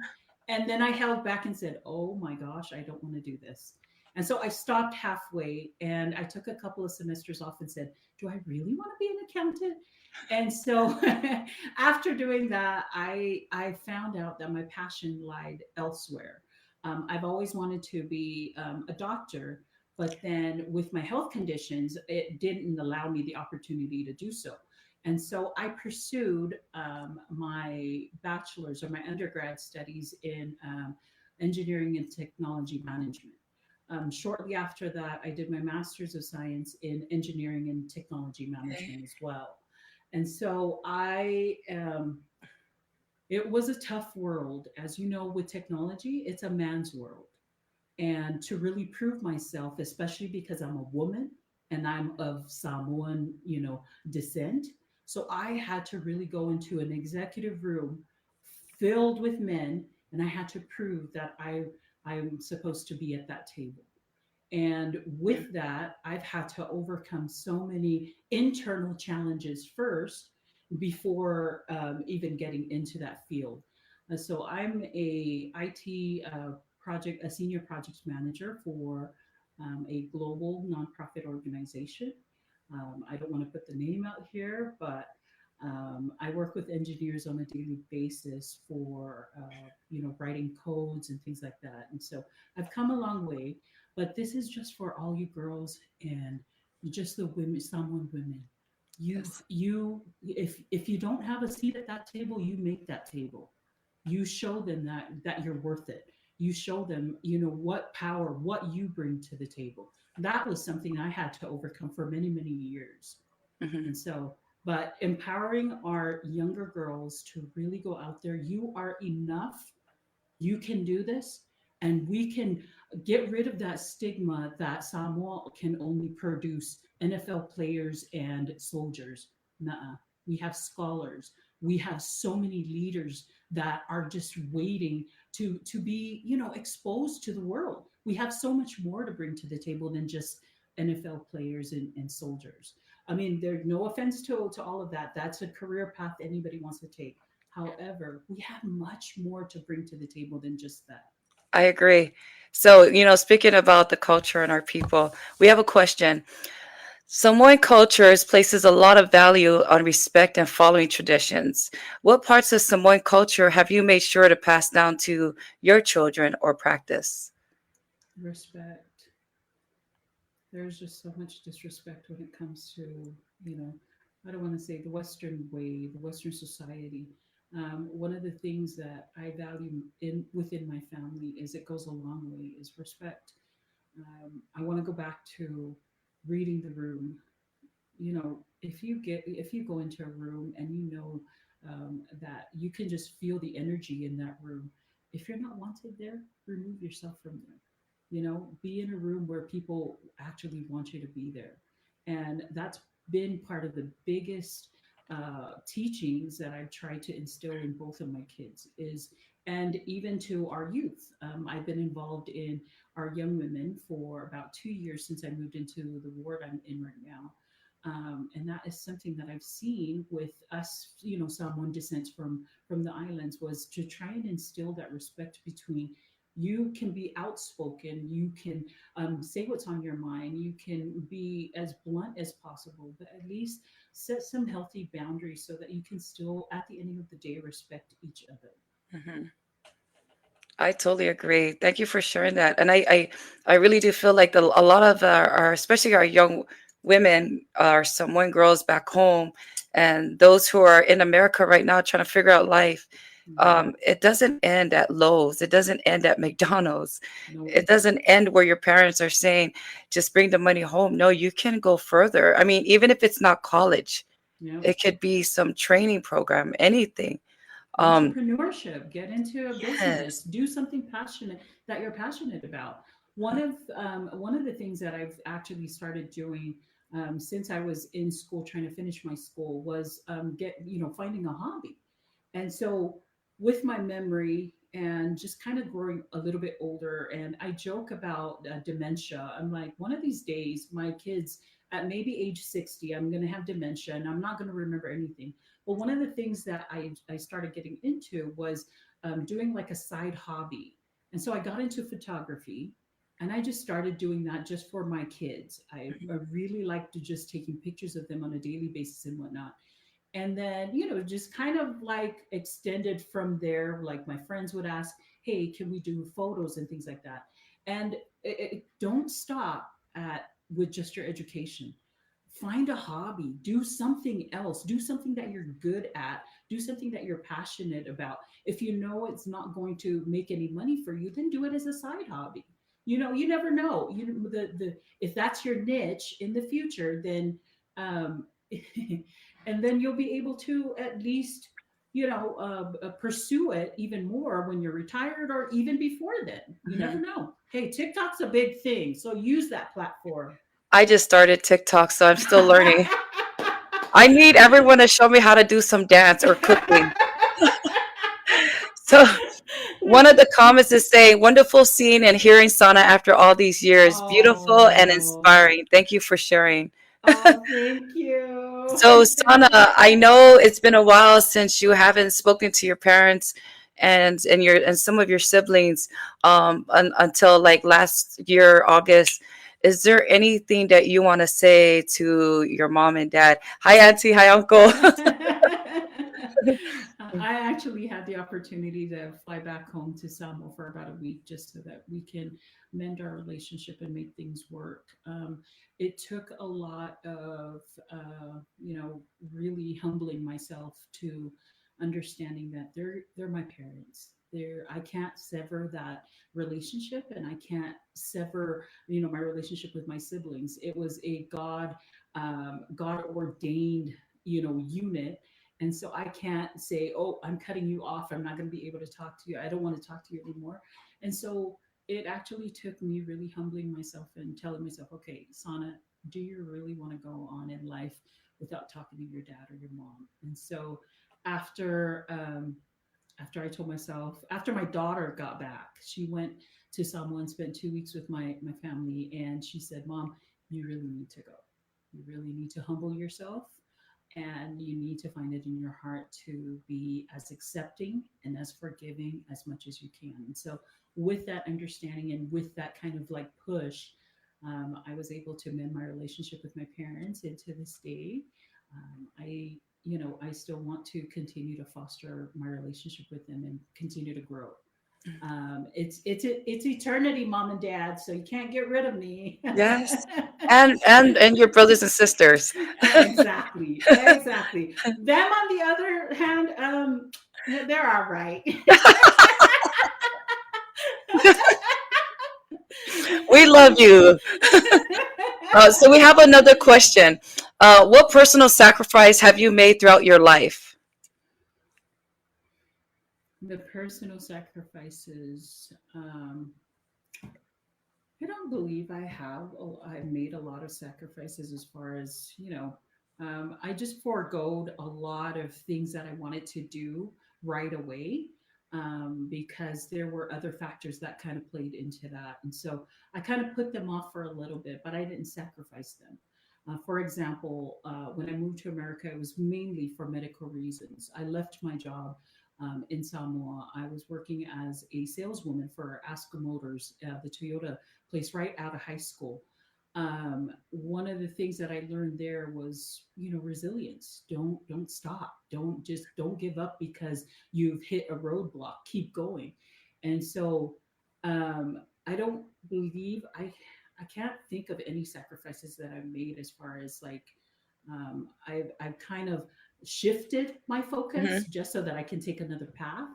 And then I held back and said, oh my gosh, I don't want to do this. And so I stopped halfway and I took a couple of semesters off and said, do I really want to be an accountant? And so after doing that, I found out that my passion lied elsewhere. I've always wanted to be a doctor, but then with my health conditions, it didn't allow me the opportunity to do so. And so I pursued my bachelor's or my undergrad studies in engineering and technology management. Shortly after that, I did my master's of science in engineering and technology Okay. management as well. And so it was a tough world. As you know, with technology, it's a man's world, and to really prove myself, especially because I'm a woman and I'm of Samoan, descent. So I had to really go into an executive room filled with men, and I had to prove that I'm supposed to be at that table. And with that, I've had to overcome so many internal challenges first before even getting into that field. So I'm a IT a senior project manager for a global nonprofit organization. I don't want to put the name out here, but I work with engineers on a daily basis for writing codes and things like that. And so I've come a long way, but this is just for all you girls and just the women, someone women. Yes. If you don't have a seat at that table, you make that table. You show them that you're worth it. you show them, what power, what you bring to the table. That was something I had to overcome for many, many years. Hmm. And so, but empowering our younger girls to really go out there, you are enough, you can do this, and we can get rid of that stigma that Samoa can only produce NFL players and soldiers. Nuh-uh. We have scholars. We have so many leaders that are just waiting to be, exposed to the world. We have so much more to bring to the table than just NFL players and soldiers. I mean, there's no offense to all of that. That's a career path anybody wants to take. However, we have much more to bring to the table than just that. I agree. So, speaking about the culture and our people, we have a question. Samoan cultures places a lot of value on respect and following traditions. What parts of Samoan culture have you made sure to pass down to your children or practice? Respect. There's just so much disrespect when it comes to, you know, I don't want to say the Western way, the Western society. One of the things that I value in within my family is it goes a long way is respect. I want to go back to reading the room. If you go into a room and that you can just feel the energy in that room, if you're not wanted there, remove yourself from there. Be in a room where people actually want you to be there. And that's been part of the biggest teachings that I've tried to instill in both of my kids is, and even to our youth. I've been involved in our young women for about 2 years since I moved into the ward I'm in right now. And that is something that I've seen with us, Samoan descent from the islands, was to try and instill that respect between, you can be outspoken, you can say what's on your mind, you can be as blunt as possible, but at least set some healthy boundaries so that you can still, at the end of the day, respect each other. Mhm. I totally agree. Thank you for sharing that. And I really do feel like a lot of especially our young women, our Samoan girls back home, and those who are in America right now trying to figure out life, Mhm. it doesn't end at Lowe's. It doesn't end at McDonald's. No. It doesn't end where your parents are saying, just bring the money home. No, you can go further. I mean, even if it's not college, Yeah. it could be some training program, anything. Um, Entrepreneurship, get into a business, yes. do something passionate that you're passionate about. One of the things that I've actually started doing since I was in school trying to finish my school was get finding a hobby. And so, with my memory and just kind of growing a little bit older, and I joke about dementia. I'm like, one of these days, my kids at maybe age 60, I'm going to have dementia and I'm not going to remember anything. But one of the things that I started getting into was doing like a side hobby. And so I got into photography and I just started doing that just for my kids. I really like to just taking pictures of them on a daily basis and whatnot. And then just kind of like extended from there, like my friends would ask, hey, can we do photos and things like that. And don't stop at with just your education. Find a hobby, do something else, do something that you're good at, do something that you're passionate about. If you know it's not going to make any money for you, then do it as a side hobby. You never know, the if that's your niche in the future, then um and then you'll be able to at least pursue it even more when you're retired or even before then. You never Mhm. know. Hey, TikTok's a big thing, so use that platform. I just started TikTok, so I'm still learning. I need everyone to show me how to do some dance or cooking. So one of the comments is saying, wonderful seeing and hearing Sana after all these years. Beautiful and Oh, inspiring. Thank you for sharing. oh, thank you. So, Sana, I know it's been a while since you haven't spoken to your parents and some of your siblings until like last year, August. Is there anything that you want to say to your mom and dad? Hi, Auntie. Hi, Uncle. I actually had the opportunity to fly back home to Samo for about a week just so that we can mend our relationship and make things work. It took a lot of, really humbling myself to understanding that they're my parents. I can't sever that relationship, and I can't sever, my relationship with my siblings. It was a God ordained, unit. And so I can't say, oh, I'm cutting you off, I'm not going to be able to talk to you, I don't want to talk to you anymore. And so it actually took me really humbling myself and telling myself, okay, Sana, do you really want to go on in life without talking to your dad or your mom? And so after after I told myself, after my daughter got back, she went to Samoa and spent 2 weeks with my family, and she said, "Mom, you really need to go. You really need to humble yourself, and you need to find it in your heart to be as accepting and as forgiving as much as you can." And so, with that understanding and with that kind of like push, I was able to mend my relationship with my parents. And to this day, I still want to continue to foster my relationship with them and continue to grow. It's eternity, mom and dad. So you can't get rid of me. Yes. And your brothers and sisters. Exactly, exactly. Them, on the other hand, they're all right. We love you. So we have another question. What personal sacrifice have you made throughout your life? The personal sacrifices. I don't believe I have. I've made a lot of sacrifices as far as, I just foregoed a lot of things that I wanted to do right away, because there were other factors that kind of played into that. And so I kind of put them off for a little bit, but I didn't sacrifice them. For example, when I moved to America, it was mainly for medical reasons. I left my job in Samoa. I was working as a saleswoman for Aska Motors, the Toyota place right out of high school. One of the things that I learned there was, resilience. Don't stop. Don't give up because you've hit a roadblock. Keep going. And so I don't believe I can't think of any sacrifices that I've made as far as like I've kind of shifted my focus Mhm. just so that I can take another path,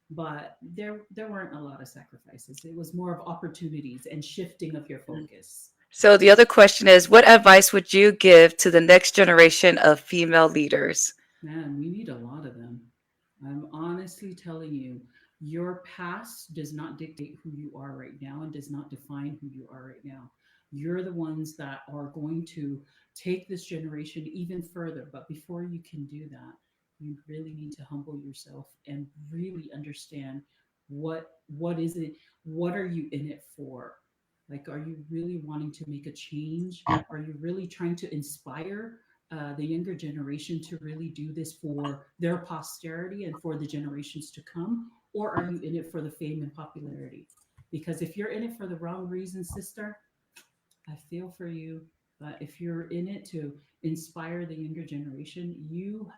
but there weren't a lot of sacrifices. It was more of opportunities and shifting of your focus. So the other question is, what advice would you give to the next generation of female leaders? Man, we need a lot of them. I'm honestly telling you, your past does not dictate who you are right now and does not define who you are right now. You're the ones that are going to take this generation even further. But before you can do that, you really need to humble yourself and really understand what is it, what are you in it for? Like, are you really wanting to make a change? Are you really trying to inspire the younger generation to really do this for their posterity and for the generations to come? Or are you in it for the fame and popularity? Because if you're in it for the wrong reason, sister, I feel for you. But if you're in it to inspire the younger generation, you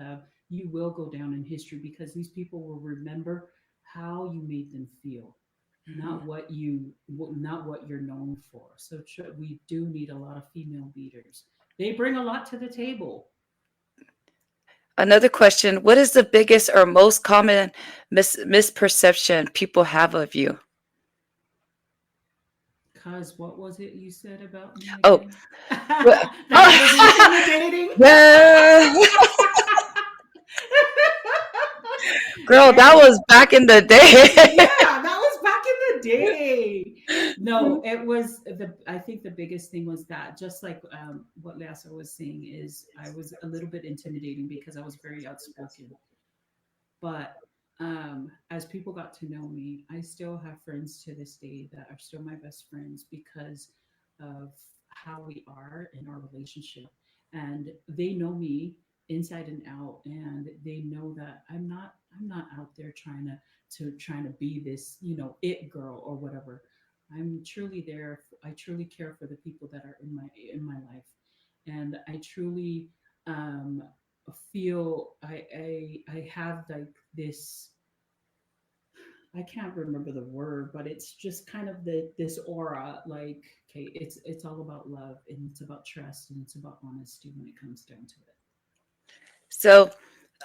will go down in history because these people will remember how you made them feel, not what you're known for. So we do need a lot of female leaders. They bring a lot to the table. Another question, what is the biggest or most common misperception people have of you? Cause what was it you said about me Oh, again? well, That I was intimidating. yeah. Girl, that Hey, was back in the yeah, day. that was back in the day. No, it was the. I think the biggest thing was that, just like what Lassa was saying, is I was a little bit intimidating because I was very outspoken. But as people got to know me, I still have friends to this day that are still my best friends because of how we are in our relationship. And they know me inside and out, and they know that I'm not out there trying to be this, it girl or whatever. I'm truly there. I truly care for the people that are in my life. And I truly um feel I have like this. I can't remember the word, but it's just kind of this aura. Like, okay, it's all about love and it's about trust and it's about honesty when it comes down to it. So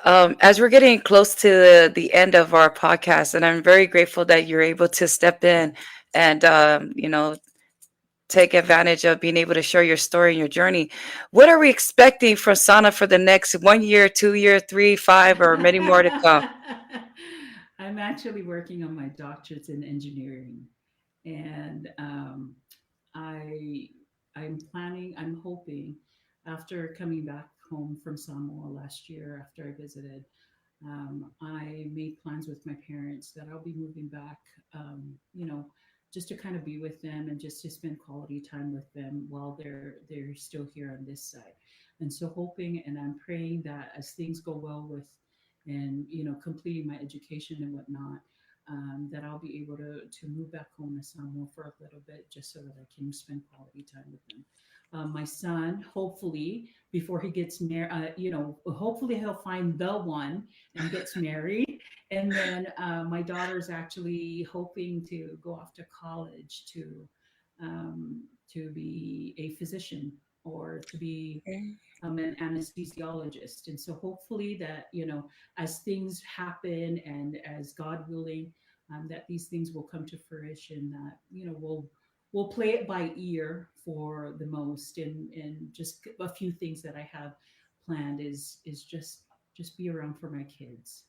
As we're getting close to the end of our podcast, and I'm very grateful that you're able to step in and, take advantage of being able to share your story and your journey. What are we expecting from Sana for the next 1 year, 2 year, three, five, or many more to come? I'm actually working on my doctorates in engineering, and I I'm planning. I'm hoping after coming back home from Samoa last year after I visited, I made plans with my parents that I'll be moving back, just to kind of be with them and just to spend quality time with them while they're still here on this side. And so hoping and I'm praying that as things go well with and completing my education and whatnot, that I'll be able to move back home to Samoa for a little bit just so that I can spend quality time with them. My son, hopefully, before he gets married, hopefully he'll find the one and gets married. And then my daughter's actually hoping to go off to college to be a physician or to be an anesthesiologist. And so hopefully that, as things happen and as God willing, that these things will come to fruition, that, we'll play it by ear for the most. And just a few things that I have planned is just be around for my kids.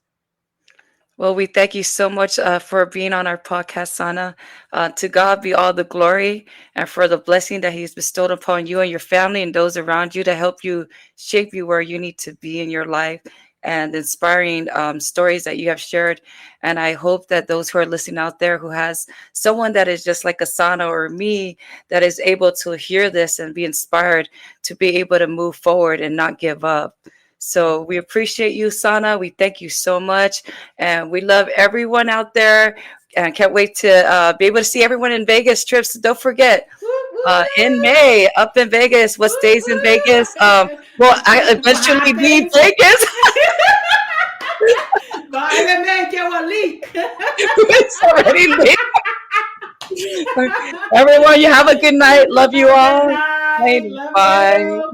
Well, we thank you so much for being on our podcast, Sana. To God be all the glory and for the blessing that He's bestowed upon you and your family and those around you to help you shape you where you need to be in your life and inspiring stories that you have shared. And I hope that those who are listening out there who has someone that is just like a Sana or me that is able to hear this and be inspired to be able to move forward and not give up. So we appreciate you, Sana. We thank you so much. And we love everyone out there and can't wait to be able to see everyone in Vegas trips. Don't forget, Woo, in woo, May, up in Vegas, what woo, stays in Vegas? woo. Well, I What eventually leave happens? Vegas. Bye, man, get one leak. It's already late. Everyone, you have a good night. Love you Good all. night. Love Bye. you.